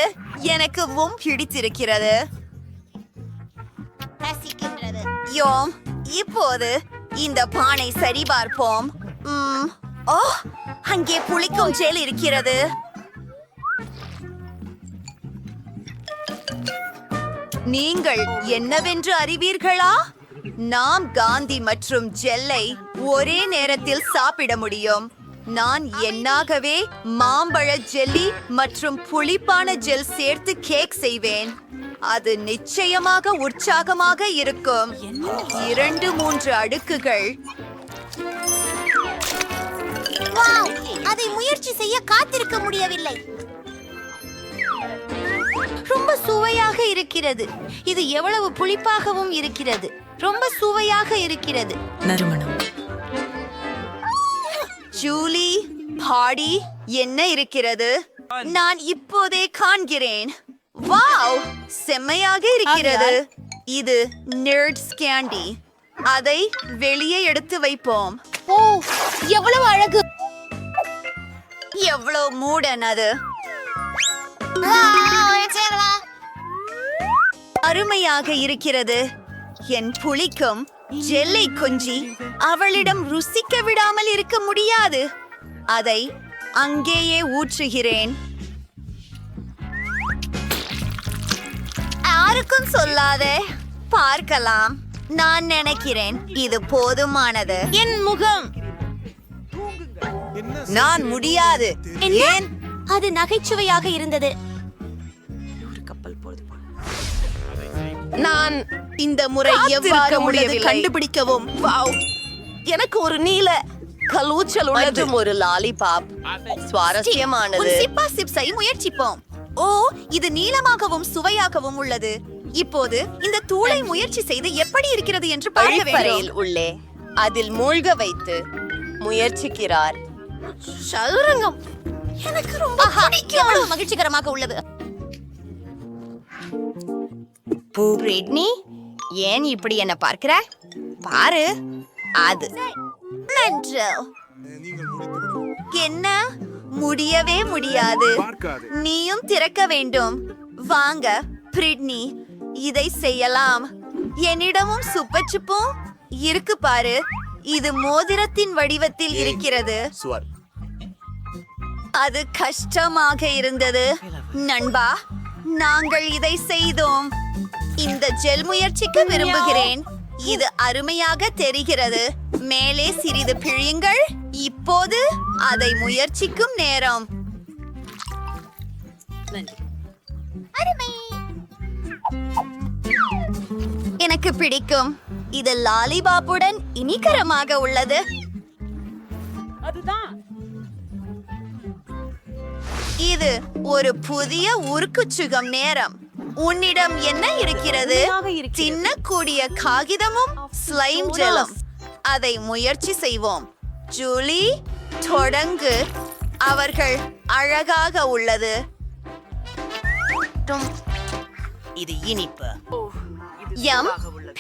எனக்கும் பிடித்திருக்கிறது. யோம், இப்போது இந்த பானை சரிபார்ப்போம். ஓ, அங்கே புளிக்கும் ஜெல் இருக்கிறது. நீங்கள் என்னவென்று அறிவீர்களா? நாம் காந்தி மற்றும் ஜெல்லை ஒரே நேரத்தில் சாப்பிட முடியும். நான் என்னாகவே மாம்பழ ஜெல்லி மற்றும் புளிப்பான ஜெல் சேர்த்து கேக் செய்வேன். அது நிச்சயமாக உற்சாகமாக இருக்கும். 2-3 அடுக்குகள். அதை முயற்சி செய்ய காத்திருக்க முடியவில்லை. ரொம்ப சுவையாக இருக்கிறது. இது எவ்வளவு புளிப்பாகவும் இருக்கிறது. ரொம்ப சுவையாக இருக்கிறது. நறுமணம். ஜூலி, பாடி என்ன இருக்கிறது? நான் இப்போதே காண்கிறேன். வாவ், செம்மையாக இருக்கிறது. இது நெர்ட்ஸ் கேண்டி. அதை வெளியே எடுத்து வைப்போம். ஓ, எவ்வளவு அழகு! எவ்வளவு மூடன் அது. அருமையாக இருக்கிறது. என் புளிக்கும் ஜெல்லை கொஞ்சி அவளிடம் ருசிக்க விடாமல் இருக்க முடியாது. அதை அங்கேயே ஊற்றுகிறேன். யாருக்கும் சொல்லாதே. பார்க்கலாம். நான் நினைக்கிறேன் இது போதுமானது. என் முகம். நான் முடியாது. ஏன்? அது நகைச்சுவையாக இருந்தது. நான் இந்த முறை எவ்வாறு முடியவில்லை கண்டுபிடிக்கவும். வாவ், எனக்கு ஒரு நீல கலூச்சல் உள்ளது. ஒரு லாலிபாப் சுவாரஸ்யமானது. சிப்பா சிப்ஸை முயற்சிப்போம். ஓ, இது நீளமாகவும் சுவையாகவும் உள்ளது. இப்போது இந்த தூளை முயற்சி செய்து எப்படி இருக்கிறது என்று பார்க்க வேண்டும். உள்ளே அதில் மூழ்க வைத்து முயற்சிக்கிறார். சதுரங்கம் எனக்கு ரொம்ப எவ்வளவு மகிழ்ச்சிகரமாக உள்ளது. பிரிட்னி, ஏன் இப்படி என்ன பார்க்கிற? பாரு, அது நன்று. என்ன? முடியவே முடியாது. நீயும் திறக்க வேண்டும். வாங்க பிரிட்னி, இதை செய்யலாம். என்னிடமும் சுப்பச்சுப்பும் இருக்கு பாரு. இது மோதிரத்தின் வடிவத்தில் இருக்கிறது. அது கஷ்டமாக இருந்தது நண்பா. நாங்கள் இதை செய்தோம். இந்த ஜெல் முயற்சிக்க விரும்புகிறேன். இது அருமையாக தெரிகிறது. மேலே சிறிது பிழியுங்கள். இப்போது அதை முயற்சிக்கும் நேரம். எனக்கு பிடிக்கும். இது லாலிபாப்புடன் இனிகரமாக உள்ளது. இது ஒரு புதிய உருக்குச்சுகம் நேரம். உன்னிடம் என்ன இருக்கிறது? தின்னக்கூடிய காகிதமும் ஸ்லைம் ஜெல்லும். அதை முயற்சி செய்வோம். ஜூலி, தொடங்கு. அவர்கள் அழகாக உள்ளது. இது இனிப்பு. எம்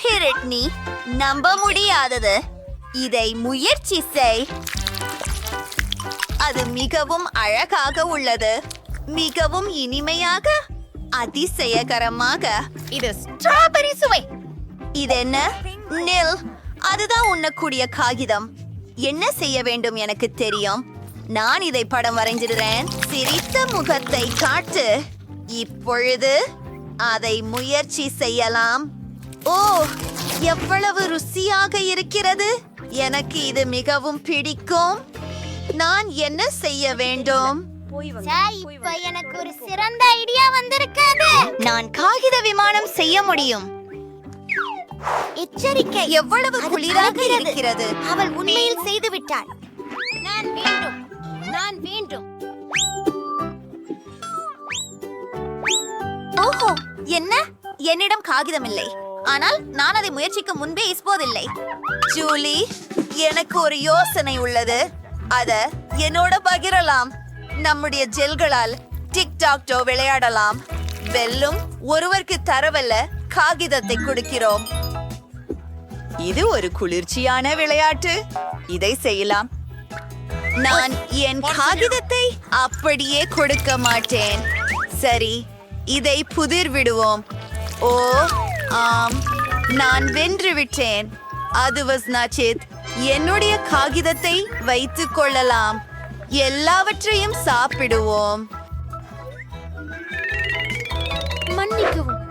பிரிட்னி, நம்ப முடியாதது. இதை முயற்சி செய். அது மிகவும் அழகாக உள்ளது. மிகவும் இனிமையாக, அதிசயகரமாக. இது ஸ்ட்ராபெரி சுவை. இது என்ன? நில். அதுதான் உண்ணக்கூடிய காகிதம். என்ன செய்ய வேண்டும் எனக்கு தெரியும். நான் இதை படம் வரைஞ்சிடுறேன். சிரித்த முகத்தை காட்டு. இப்பொழுது அதை முயற்சி செய்யலாம். ஓ, எவ்வளவு ருசியாக இருக்கிறது. எனக்கு இது மிகவும் பிடிக்கும். நான் என்ன செய்ய வேண்டும்? எனக்கு ஒரு சிறந்த ஐடியா வந்திருக்கிறது. நான் காகித விமானம் செய்ய முடியும். எச்சரிக்கை, எவ்வளவு குளிராக இருக்கிறது. அவள் உண்மையில் செய்து விட்டாள். நான் வேண்டும். ஓஹோ, என்ன? என்னிடம் காகிதம் இல்லை. ஆனால் நான் அதை முயற்சிக்க முன்பே இப்போதில்லை. ஜூலி, எனக்கு ஒரு யோசனை உள்ளது. அத என்னோட பகிரலாம். நம்முடைய ஜெல்களால் டிக்டாக்டோ விளையாடலாம். வெல்லும் ஒருவருக்கு தரவல்ல காகிதத்தை கொடுக்கிறோம். இது ஒரு குளிர்ச்சியான விளையாட்டு. இதை செய்யலாம். நான் என் காகிதத்தை அப்படியே கொடுக்க மாட்டேன். சரி, இதை புதிர் விடுவோம். ஓ ஆம், நான் வென்று விட்டேன். அது வாஸ் நச்சித். என்னுடைய காகிதத்தை வைத்துக் கொள்ளலாம். எல்லாவற்றையும் சாப்பிடுவோம். மன்னிக்கவும்.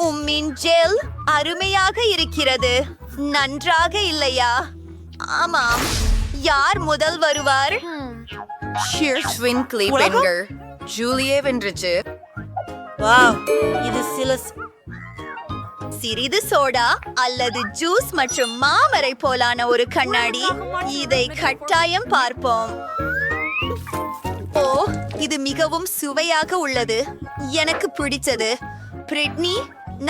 உம்மின் ஜெல் அருமையாக இருக்கிறது. நன்றாக இல்லையா? ஆமாம். யார் முதல் வருவார்? ஜூலியே வென்றுச்சு. வாவ், இது சிறிது சோடா அல்லது ஜூஸ் மற்றும் மாமரை போலான ஒரு கண்ணாடி. இதை கட்டாயம் பார்ப்போம். ஓ, இது மிகவும் சுவையாக உள்ளது. எனக்கு பிடித்தது. பிரிட்னி,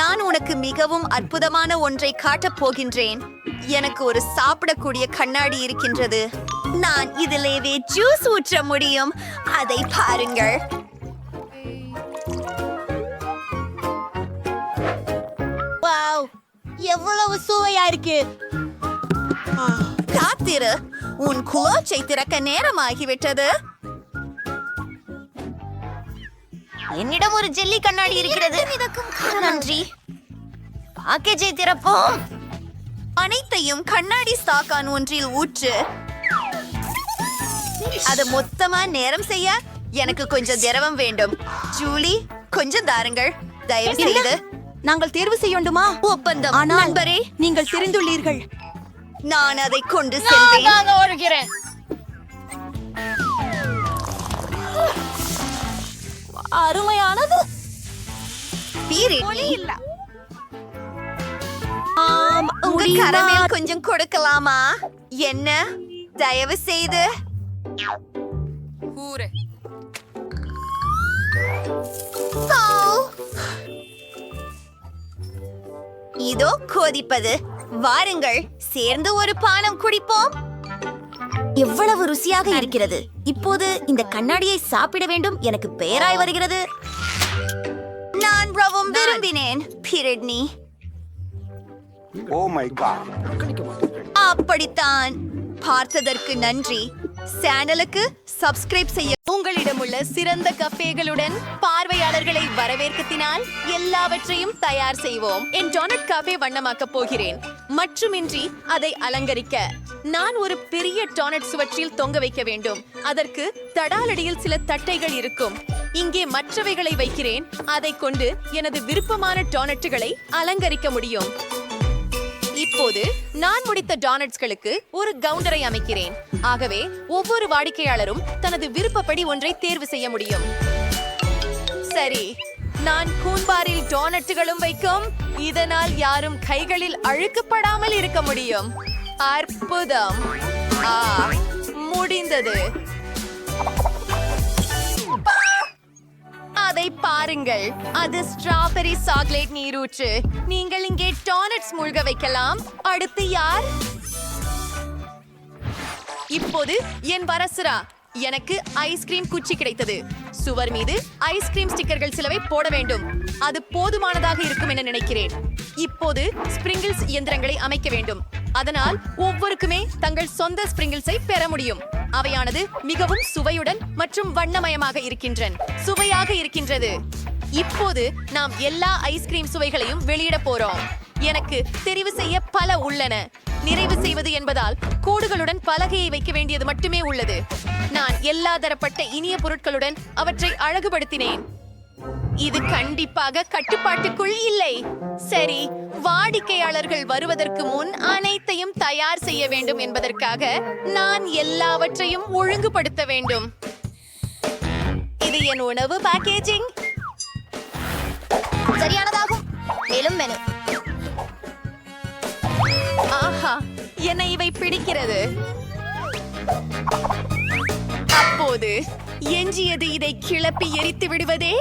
நான் உனக்கு மிகவும் அற்புதமான ஒன்றை காட்டப் போகின்றேன். எனக்கு ஒரு சாப்பிடக்கூடிய கண்ணாடி இருக்கின்றது. நான் இதிலேயே ஜூஸ் ஊற்ற முடியும். அதை பாருங்கள். வாவ், எவ்வளவு சுவையா இருக்கு. காத்திரு, உன் குளோச்சை திறக்க நேரமாகிவிட்டது. என்னிடம் ஒரு ஜெல்லி கண்ணாடி இருக்கிறது. நன்றி. பாக்கேஜை திறப்போம். அனைத்தையும் கண்ணாடி ஸ்டாக்கான் ஒன்றில் ஊற்று. அது மொத்தமா நேரம் செய்ய எனக்கு கொஞ்சம் திரவம் வேண்டும். ஜூலி, கொஞ்சம் தாருங்கள் தயவு செய்து. நாங்கள் தேர்வு செய்ய வேண்டுமா? ஒப்பந்தம். நண்பரே, நீங்கள் தெரிந்துள்ளீர்கள். நான் அதை கொண்டு செல்வேன். அருமையானது. உங்க கரமேல் கொஞ்சம் கொடுக்கலாமா? என்ன, தயவு செய்து. இதோ கொதிப்பது. வாருங்கள், சேர்ந்து ஒரு பானம் குடிப்போம். எவ்வளவு ருசியாக இருக்கிறது. இப்போது இந்த கண்ணாடியை சாப்பிட வேண்டும். எனக்கு பெயராய் வருகிறது. நான் ரொம்பவும் விரும்பினேன். பிரிட்னி, அப்படித்தான். பார்த்ததற்கு நன்றி. சேனலுக்கு சப்ஸ்கிரைப் செய்ய. உங்களிடம் உள்ள சிறந்த கஃபேகளுடன் பார்வையாளர்களை வரவேற்கத்தினால் எல்லாவற்றையும் தயார் செய்வோம். என் டோனட் காஃபே வண்ணமாக்கப் போகிறேன். மற்றுமின்றி அதை அலங்கரிக்க நான் ஒரு பெரிய டோனட் சுவற்றில் தொங்க வைக்க வேண்டும். அதற்கு தடாலடியில் சில தட்டைகள் இருக்கும். இங்கே மற்றவைகளை வைக்கிறேன். அதை கொண்டு எனது விருப்பமான டோனட்டுகளை அலங்கரிக்க முடியும். இப்போது நான் முடித்த டோனட்ஸ்களுக்கு ஒரு கவுண்டரை அமைக்கிறேன். ஆகவே ஒவ்வொரு வாடிக்கையாளரும் தனது விருப்பப்படி ஒன்றை தேர்வு செய்ய முடியும். சரி, நான் கூன்பாரில் டோனட்டுகளும் வைக்கும். இதனால் யாரும் கைகளில் அழுக்கப்படாமல் இருக்க முடியும். அற்புதம். முடிந்தது. அதை பாருங்கள். அது ஸ்ட்ராபெரி சாக்லேட் நீரூற்று. நீங்கள் இங்கே டோனட்ஸ் மூழ்க வைக்கலாம். அடுத்து யார்? இப்போது என் வரசுரா. எனக்கு ஐஸ்கிரீம் குச்சி கிடைத்தது. சுவர் மீது ஐஸ்கிரீம் ஸ்டிக்கர்கள் சிலவை போட வேண்டும். அது போதுமானதாக இருக்கும் என நினைக்கிறேன். இப்போது ஸ்பிரிங்கிள்ஸ் இயந்திரங்களை அமைக்க வேண்டும். அதனால் ஒவ்வொருக்குமே தங்கள் சொந்த ஸ்பிரிங்கிள்ஸை பெற முடியும். அவையானது மிகவும் சுவையுடன் மற்றும் வண்ணமயமாக இருக்கின்றன. சுவையாக இருக்கின்றது. இப்போது நாம் எல்லா ஐஸ்கிரீம் சுவைகளையும் வெளியிட போறோம். எனக்கு தெரிவு செய்ய பல உள்ளன. நிறைவு செய்வது என்பதால் கோடுகளுடன் பலகையை வைக்க வேண்டியது மட்டுமே உள்ளது. நான் எல்லா தரப்பட்ட இனிய பொருட்களுடன் அவற்றை அழகுபடுத்தினேன். இது கண்டிப்பாக கட்டுப்பாட்டுக்குள் இல்லை. சரி, வாடிக்கையாளர்கள் வருவதற்கு முன் அனைத்தையும் தயார் செய்ய வேண்டும் என்பதற்காக நான் எல்லாவற்றையும் ஒழுங்குபடுத்த வேண்டும். இது என் உணவு பேக்கேஜிங். சரியானதாகும். மேலும் மெனு. ஆஹா, என்னை இவை பிடிக்கிறது. அப்போது எஞ்சியது இதை கிளப்பி எரித்து விடுவதே.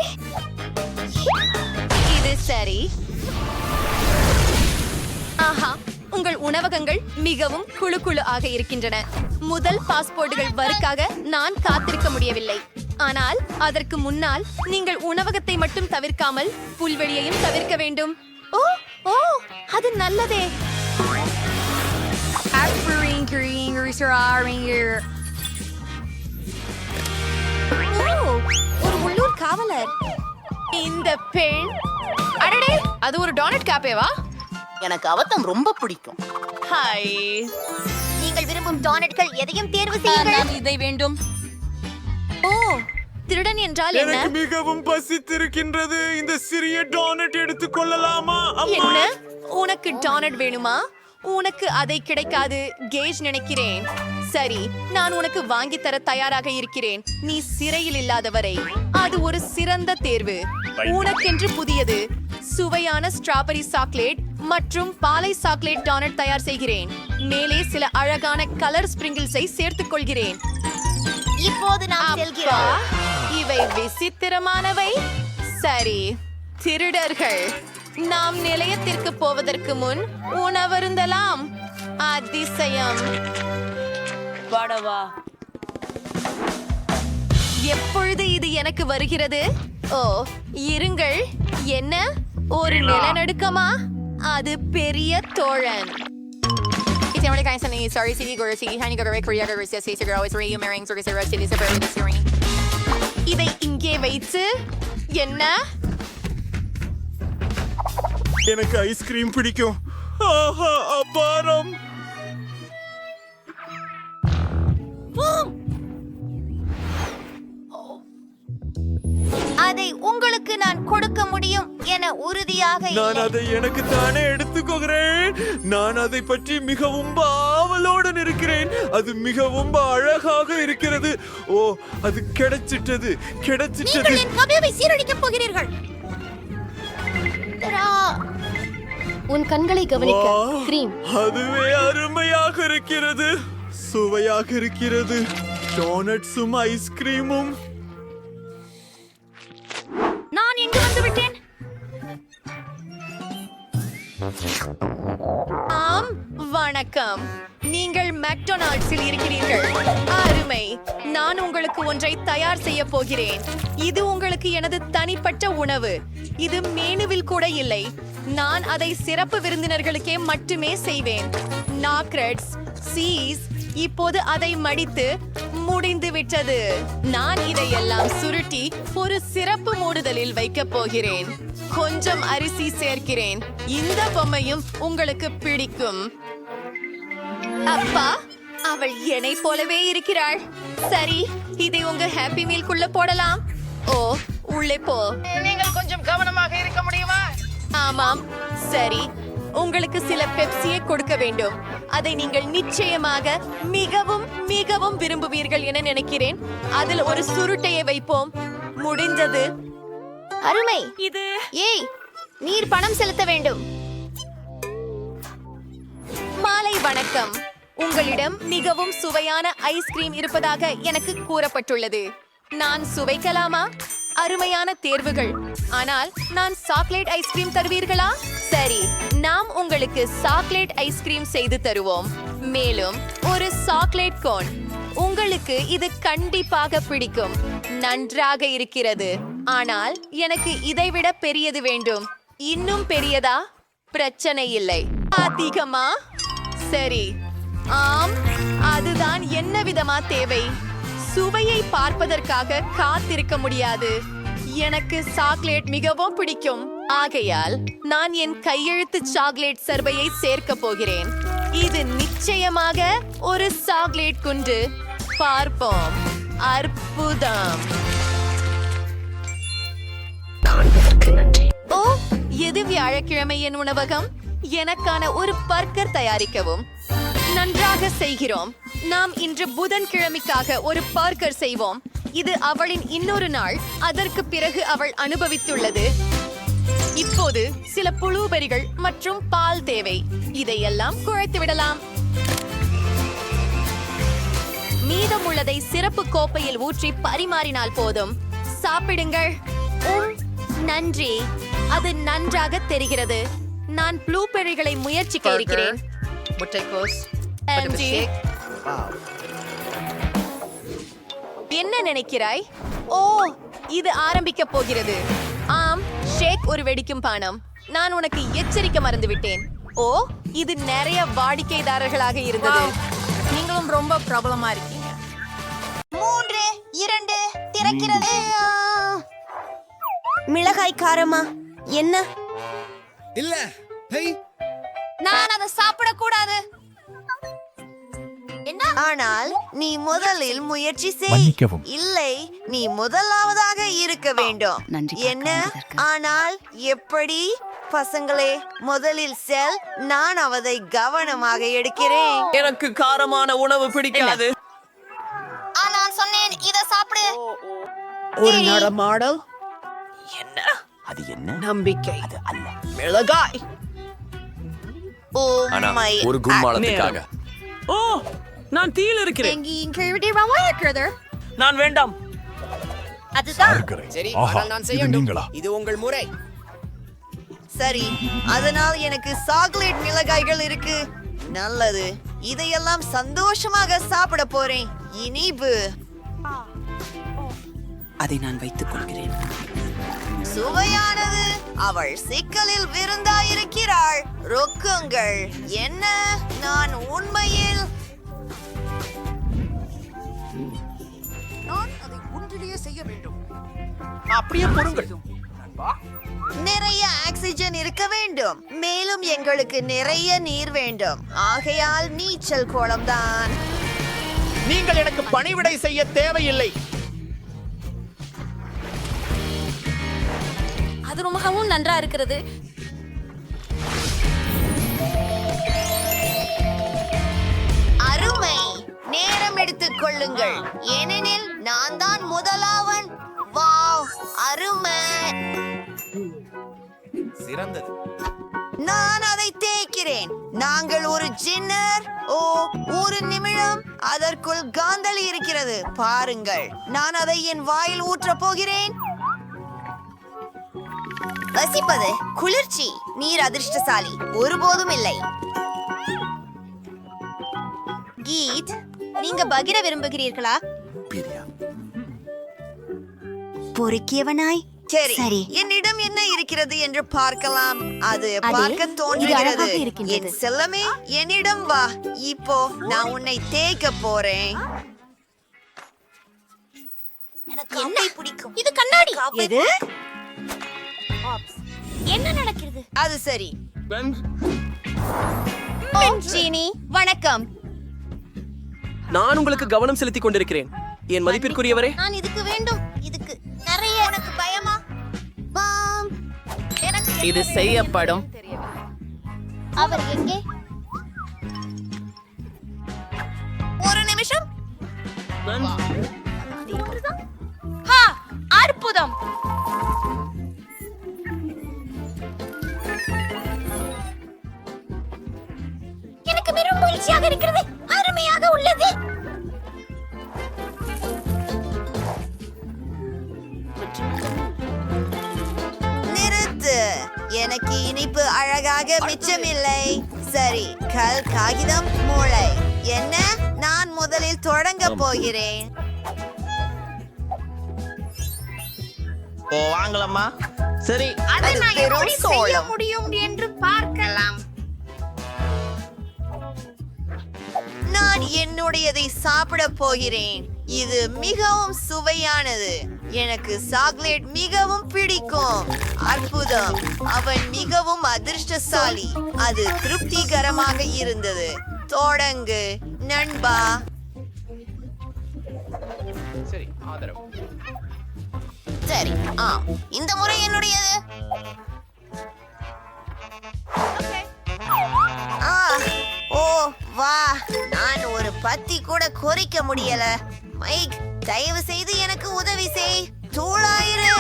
இது சரி. ஆஹா, உங்கள் உணவகங்கள் மிகவும் குழு குழு ஆக இருக்கின்றன. முதல் பாஸ்போர்ட்டுகள் வருக்காக நான் காத்திருக்க முடியவில்லை. ஆனால் அதற்கு முன்னால் நீங்கள் உணவகத்தை மட்டும் தவிர்க்காமல் புல்வெளியையும் தவிர்க்க வேண்டும். ஓ ஓ, அது நல்லதே. ஒரு உள்ளூர் காவலர். இந்த பெண், அடடே, அது ஒரு டோனட் காப்பேவா? எனக்கு அவத்தம் ரொம்ப பிடிக்கும். ஹாய், நீங்கள் விரும்பும் டோனட்கள் எதையும் தேர்வு செய்யுங்கள். இதை வேண்டும். ஓ, திருடன் என்றால் என்ன? எனக்கு மிகவும் பசித்திருக்கின்றது. இந்த சிறிய டோனட் எடுத்துக் கொள்ளலாமா? என்ன, உனக்கு டோனட் வேணுமா? உனக்கு அதை கிடைக்காது கேஜ் நினைக்கிறேன். சரி, நான் உனக்கு வாங்கி தர தயாராக இருக்கிறேன். நீ சிறையில் இல்லாதவரை அது ஒரு சிறந்த தேர்வு. உனக்கென்று புதியது சுவையான ஸ்ட்ராபெரி சாக்லேட் மற்றும் பாலை சாக்லேட் டோனட் தயார் செய்கிறேன். மேலே சில அழகான கலர் ஸ்பிரிங்கிள்ஸை சேர்த்துக் கொள்கிறேன். இப்போது நாம் செல்கிறோம். இவை விசித்திரமானவை. சரி, திருடர்கள், நாம் நிலையத்திற்கு போவதற்கு முன் உணவருந்தலாம். அதிசயம். எப்பொழுது இது எனக்கு வருகிறது? ஓ, இருங்கள். என்ன, ஒரு நிலநடுக்கமா? அது பெரிய தோழன். இதை இங்கே வைத்து என்ன? எனக்கு ஐஸ்கிரீம் பிடிக்கும். ஆஹா, அபாரம். அதை உங்களுக்கு நான் கொடுக்க முடியும் என உறுதியாக நான் இல்லை. அதை எனக்கு தானே எடுத்துக்கொள்கிறேன். நான் அதை பற்றி மிகவும் ஆவலோடு இருக்கிறேன். அது மிகவும் அழகாக இருக்கிறது. ஓ, அது கிடைச்சிட்டது. நீங்கள் என் கனவை சீரழிக்கப் போகிறீர்கள். உன் கண்களை கவனிக்க. வா, கிரீம். அதுவே அருமையாக இருக்கிறது. சுவையாக இருக்கிறது. டோனட்ஸும் ஐஸ்கிரீமும். நான் எங்கு வந்து விட்டேன்? ஆம், வணக்கம். நீங்கள் மெக்டொனால்ட்ஸில் இருக்கிறீர்கள். அருமை. நான் உங்களுக்கு ஒன்றை தயார் செய்ய போகிறேன். இது உங்களுக்கு எனது தனிப்பட்ட உணவு. இது மெனுவில் கூட இல்லை. நான் அதை சிறப்பு விருந்தினர்களுக்கே மட்டுமே செய்வேன். நாக்ரெட்ஸ், சீஸ். இப்போது அதை மடித்து முடிந்து விட்டது. நான் இதையெல்லாம் சுருட்டி ஒரு சிறப்பு மூடுதலில் வைக்கப் போகிறேன். கொஞ்சம் அரிசி சேர்க்கிறேன். இந்த பொம்மையும் உங்களுக்கு பிடிக்கும். அப்பா, அவள் என்னை போலவே இருக்கிறாள். சரி, இதை உங்க ஹாப்பி மீல்குள்ள போடலாம். ஓ, உள்ளே போ. நீங்கள் கொஞ்சம் கவனமாக இருக்க முடியுமா? ஆமாம். சரி, உங்களுக்கு சில பெப்சியை கொடுக்க வேண்டும். அதை நீங்கள் நிச்சயமாக மிகவும் மிகவும் விரும்புவீர்கள் என நினைக்கிறேன். அதில் ஒரு சுருட்டையை வைப்போம். முடிந்தது. அருமை. இது ஏய், நீர் பணம் செலுத்த வேண்டும். மாலை வணக்கம். உங்களிடம் மிகவும் சுவையான ஐஸ்கிரீம் இருப்பதாக எனக்கு கூறப்பட்டுள்ளது. நான் சுவைக்கலாமா? அருமையான தேர்வுகள். ஆனால் நான் சாக்லேட் ஐஸ்கிரீம் தருவீர்களா? சரி, நாம் உங்களுக்கு சாக்லேட் ஐஸ்கிரீம் செய்து தருவோம். மேலும் ஒரு சாக்லேட் கோன். உங்களுக்கு இது கண்டிப்பாக பிடிக்கும். நன்றாக இருக்கிறது. ஆனால் எனக்கு இதைவிட பெரியது வேண்டும். இன்னும் பெரியதா? பிரச்சனை இல்லை. அதிகமா? சரி. ஆம், அதுதான் என்ன விதமா தேவை. சுவையை பார்ப்பதற்காக காத்திருக்க முடியாது. எனக்கு சாக்லேட் மிகவும் பிடிக்கும். ஆகையால் நான் என் கையெழுத்து சாக்லேட் சர்பையை சேர்க்க போகிறேன். இது நிச்சயமாக ஒரு சாக்லேட் குண்டு. பார்ப்போம். அற்புதம். ஓ, எது வியாழக்கிழமை என் உணவகம்? எனக்கான ஒரு பர்கர் தயாரிக்கவும். நன்றாக செய்கிறோம். நாம் இன்று புதன்கிழமைக்காக ஒரு பர்கர் செய்வோம். இது அவளின் இன்னொரு நாள். அதற்கு பிறகு அவள் அனுபவித்துள்ளது. இப்போது சில புளூபெரிகள் மற்றும் பால் தேவை. இதையெல்லாம் குழைத்து விடலாம். மீதமுள்ளதை சிறப்பு கோப்பையில் ஊற்றி பரிமாறினால் போதும். சாப்பிடுங்கள். நன்றி. அது நன்றாக தெரிகிறது. நான் ப்ளூபெரிகளை முயற்சிக்க இருக்கிறேன். முட்டைக்கோஸ். ஆண்டி, என்ன நினைக்கிறாய்? ஓ, இது ஆரம்பிக்க போகிறது. ஆம், ஷேக் ஒரு வெடிக்கும் பானம். நான் உனக்கு எச்சரிக்க மறந்துவிட்டேன். ஓ, இது நிறைய வாடிக்கைதாரர்களாக இருந்தது. நீங்களும் ரொம்ப பிரபலமா இருக்கீங்க. 3, 2 திறக்கிறது. மிளகாய் காரமா? என்ன? இல்ல. ஹை, நான் அதை சாப்பிடக்கூடாது. ஆனால் நீ முதலில் முயற்சி செய். இல்லை, நீ முதலாவதாக இருக்க வேண்டும். என்ன? ஆனால் எப்படி? பசங்களே, முதலில் செல். நான் அவதை கவனமாக எடுக்கிறேன். எனக்கு காரமான உணவு பிடிக்காது. நான் சொன்னேன், இத சாப்பிடு. ஒரு நடமாடல். என்ன அது என்ன நம்பிக்கை அது அல்ல. மிளகாய் ஓ ஆனா மை ஒரு கும்மாளத்துக்காக ஓ நான் தீயில் இருக்கிறேன் இருக்கிறது நான் வேண்டாம் அதுதான் சரி ஆனால் நான் செய்யணும் இது உங்கள் முறை சரி அதனால் எனக்கு சாக்லேட் மிளகாய்கள் இருக்கு நல்லது இதையெல்லாம் சந்தோஷமாக சாப்பிட போறேன் இனிப்பு அதை நான் வைத்துக் கொள்கிறேன். சுவையானது அவள் சிக்கலில் விருந்தாயிருக்கிறாள் ரொக்குங்கள் என்ன நான் உண்மையில் நான் அதை ஒன்றிலேயே செய்ய வேண்டும் அப்படியே பொறுங்கள் நிறைய ஆக்சிஜன் இருக்க வேண்டும் மேலும் எங்களுக்கு நிறைய நீர் வேண்டும் ஆகையால் நீச்சல் குளம்தான் நீங்கள் எனக்கு பணிவிடை செய்ய தேவையில்லை அது ரொம்பவும் நன்றா இருக்கிறது. அருமை நேரம் எடுத்துக் கொள்ளுங்கள் ஏனெனில் நான் தான் முதலாவன் வாவ் அருமை சிறந்தது. நான் அதை தேய்க்கிறேன் நாங்கள் ஒரு ஜின்னர் ஓ ஒரு நிமிடம் அதற்குள் காந்தளி இருக்கிறது பாருங்கள் நான் அதை என் வாயில் ஊற்றப் போகிறேன் வசிப்பது குளிர்ச்சி நீர் அதிர்ஷ்டசாலி ஒருபோதும் இல்லை கீத் நீங்க பகிர விரும்புகிறீர்களா பொறுக்கியவனாய் சரி என்னிடம் என்ன இருக்கிறது என்று பார்க்கலாம் அது பார்க்க தோன்றுகிறது என் செல்லமே என்னிடம் வா இப்போ நான் உன்னை தேய்க்க போறேன் என்ன பிடிக்கும் இது கண்ணாடி எது என்ன நடக்கிறது அது சரி ஜீனி வணக்கம் நான் உங்களுக்கு கவனம் செலுத்திக் கொண்டிருக்கிறேன் என் மதிப்பிற்குரியவரே நான் இதுக்கு வேண்டும் இதுக்கு நிறைய உனக்கு பயமா பாம் எனக்கு இது செய்யப்படும் அவர் எங்கே ஒரு நிமிஷம் அற்புதம் எனக்கு மிகவும் மகிழ்ச்சியாக இருக்கிறது அருமையாக உள்ளது நிறுத்து எனக்கு இனிப்பு அழகாக மிச்சமில்லை சரி கல் காகிதம் மூளை என்ன நான் முதலில் தொடங்க போகிறேன் ஓ வாங்கலாமா சரி அது பெரும் சோளம் முடியும் என்று பார்க்கலாம் நான் என்னுடையதை சாப்பிட போகிறேன் இது மிகவும் சுவையானது எனக்கு சாக்லேட் மிகவும் பிடிக்கும் அற்புதம் அவன் மிகவும் அதிர்ஷ்டசாலி அது திருப்திகரமாக இருந்தது தொடங்கு நண்பா சரி ஆதரவு சரி ஆம் இந்த முறை என்னுடையது ஆ ஓ வா நான் ஒரு பத்தி கூட கொறிக்க முடியல மைக் தயவு செய்து எனக்கு உதவி செய் தூளாயிரு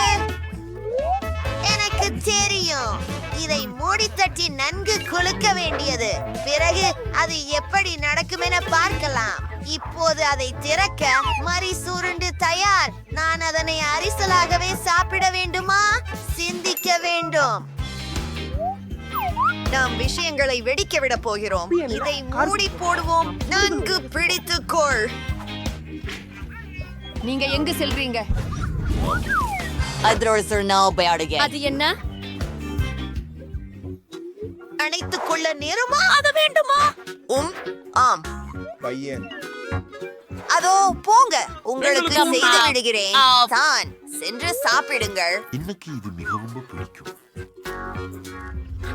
எனக்கு தெரியும் இதை மூடி தட்டி நன்கு குலுக்க வேண்டியது பிறகு அது எப்படி நடக்கும் என பார்க்கலாம் இப்போது அதை திறக்க மறி சுருண்டு தயார் நான் அதனை அரிசலாகவே சாப்பிட வேண்டுமா சிந்திக்க வேண்டும் நாம் விஷயங்களை வெடிக்க விட போகிறோம் இதை மூடி போடுவோம் நன்கு பிடித்துக்கொள் நீங்க எங்க செல்றீங்க அது என்ன அணைத்துக் கொள்ள நேரமா அது வேண்டுமா ஆம் பையன் அதோ போங்க உங்களுக்கு செய்து விடுகிறேன் தான் சென்று சாப்பிடுங்கள் எனக்கு இது மிகவும் பிடிக்கும்.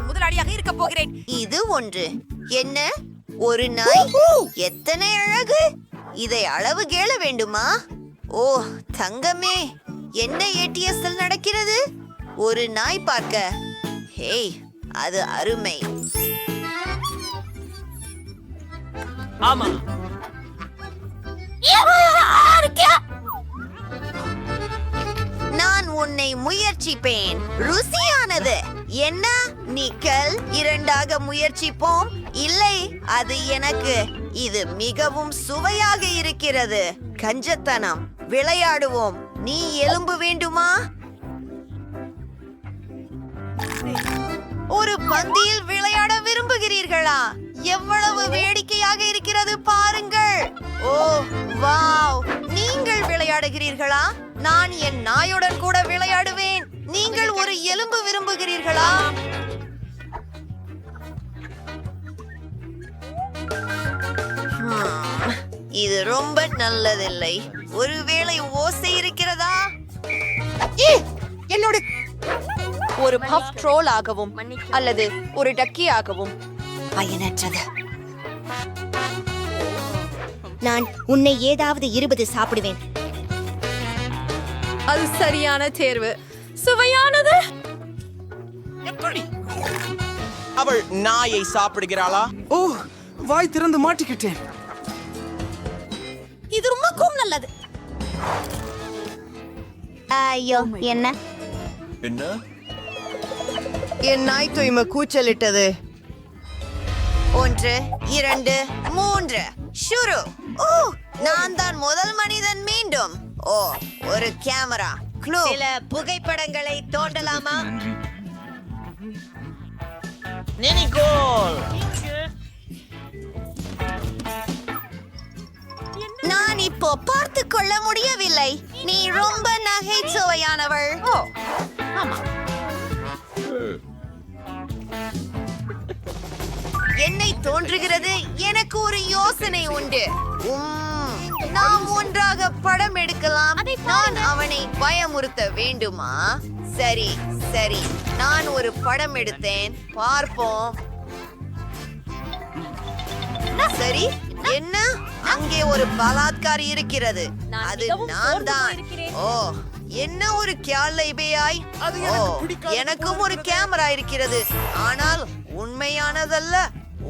முதலாளியாக இருக்க போகிறேன் இது ஒன்று என்ன ஒரு நாய் எத்தனை அழகு இதை அளவு கேள வேண்டுமா ஓ தங்கமே என்ன ஏடிஎஸ்ல நடக்கிறது ஒரு நாய் பார்க்க ஹேய் அது அருமை ஆமா நான் உன்னை முயற்சிப்பேன். ருசியானது. என்ன நிக்கல்? இரண்டாக முயற்சிப்போம். இல்லை, அது எனக்கு. இது மிகவும் சுவையாக இருக்கிறது. கஞ்சத்தனம். விளையாடுவோம். நீ எலும்பு வேண்டுமா? ஒரு பந்தியில் விளையாட விரும்புகிறீர்களா? எவ்வளவு வேடிக்கையாக இருக்கிறது பாருங்கள். ஓ வாவ், நீங்கள் விளையாடுகிறீர்களா? நான் என் நாயுடன் கூட விளையாடுவேன். நீங்கள் ஒரு எலும்பு விரும்புகிறீர்களா? இது ரொம்ப நல்லதில்லை. ஒருவேளை ஓசை இருக்கிறதா? என்னோட ஒரு பஃப் ட்ரோல் ஆகவும் அல்லது ஒரு டக்கி ஆகவும் பயனற்றது. நான் உன்னை ஏதாவது 20 சாப்பிடுவேன். அது சரியான தேர்வு. சுவையானது. எப்படி அவள் நாயை சாப்பிடுகிறாளா? ஓ, வாய் திறந்து மாட்டிக்கிட்டேன். இது ரொம்பவும் நல்லது. ஐயோ, என்ன என்ன? என் நாய் தூய்மை கூச்சலிட்டது. 1 2 3 ஷுரு. ஓ, நான் தான் முதல் மனிதன். மீண்டும். ஓ, ஒரு கேமரா. க்ளூ. சில புகைப்படங்களை தோண்டலாமா? நினிகோல். நான் இப்போ பார்த்து கொள்ள முடியவில்லை. நீ ரொம்ப நகைச்சுவையானவள். ஓ, ஆமா. என்னை தோன்றுகிறது எனக்கு ஒரு யோசனை உண்டு. நாம் ஒன்றாக படம் எடுக்கலாம். நான் அவனை பயமுறுத்த வேண்டுமா? சரி சரி, நான் ஒரு படம் எடுத்தேன். பார்ப்போம். சரி, என்ன? அங்கே ஒரு பலாத்காரி இருக்கிறது. அது நான் தான். ஓ, என்ன ஒரு கேள்வியாய். ஓ, எனக்கும் ஒரு கேமரா இருக்கிறது. ஆனால் உண்மையானதல்ல.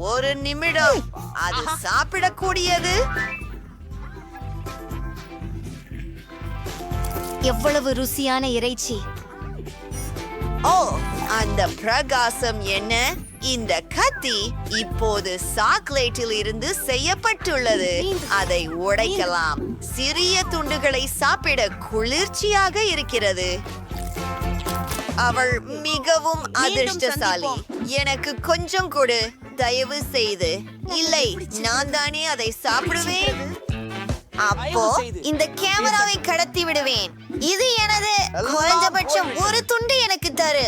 ஒரு நிமிடம். அது சாப்பிடக்கூடியது. எவ்வளவு ருசியான இறைச்சி. ஓ, அந்த பிரகாசம் என்ன? இந்த கத்தி இப்போது சாக்லேட்டில் இருந்து செய்யப்பட்டுள்ளது. அதை உடைக்கலாம். சிறிய துண்டுகளை சாப்பிட குளிர்ச்சியாக இருக்கிறது. அவள் மிகவும் அதிர்ஷ்டசாலி. எனக்கு கொஞ்சம் கொடு, தயவு செய்து. இல்லை, நான் தானே அதை சாப்பிடுவேன். அப்போ இந்த கேமராவை கடத்தி விடுவேன். இது எனது. குறைந்தபட்சம் ஒரு துண்டு எனக்கு தரு.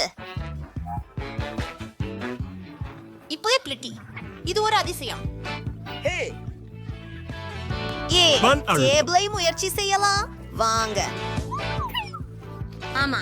இப்போதே பிளிட்டி. இது ஒரு அதிசயம். ஏ, டேபிளை முயற்சி செய்யலாம். வாங்க. ஆமா,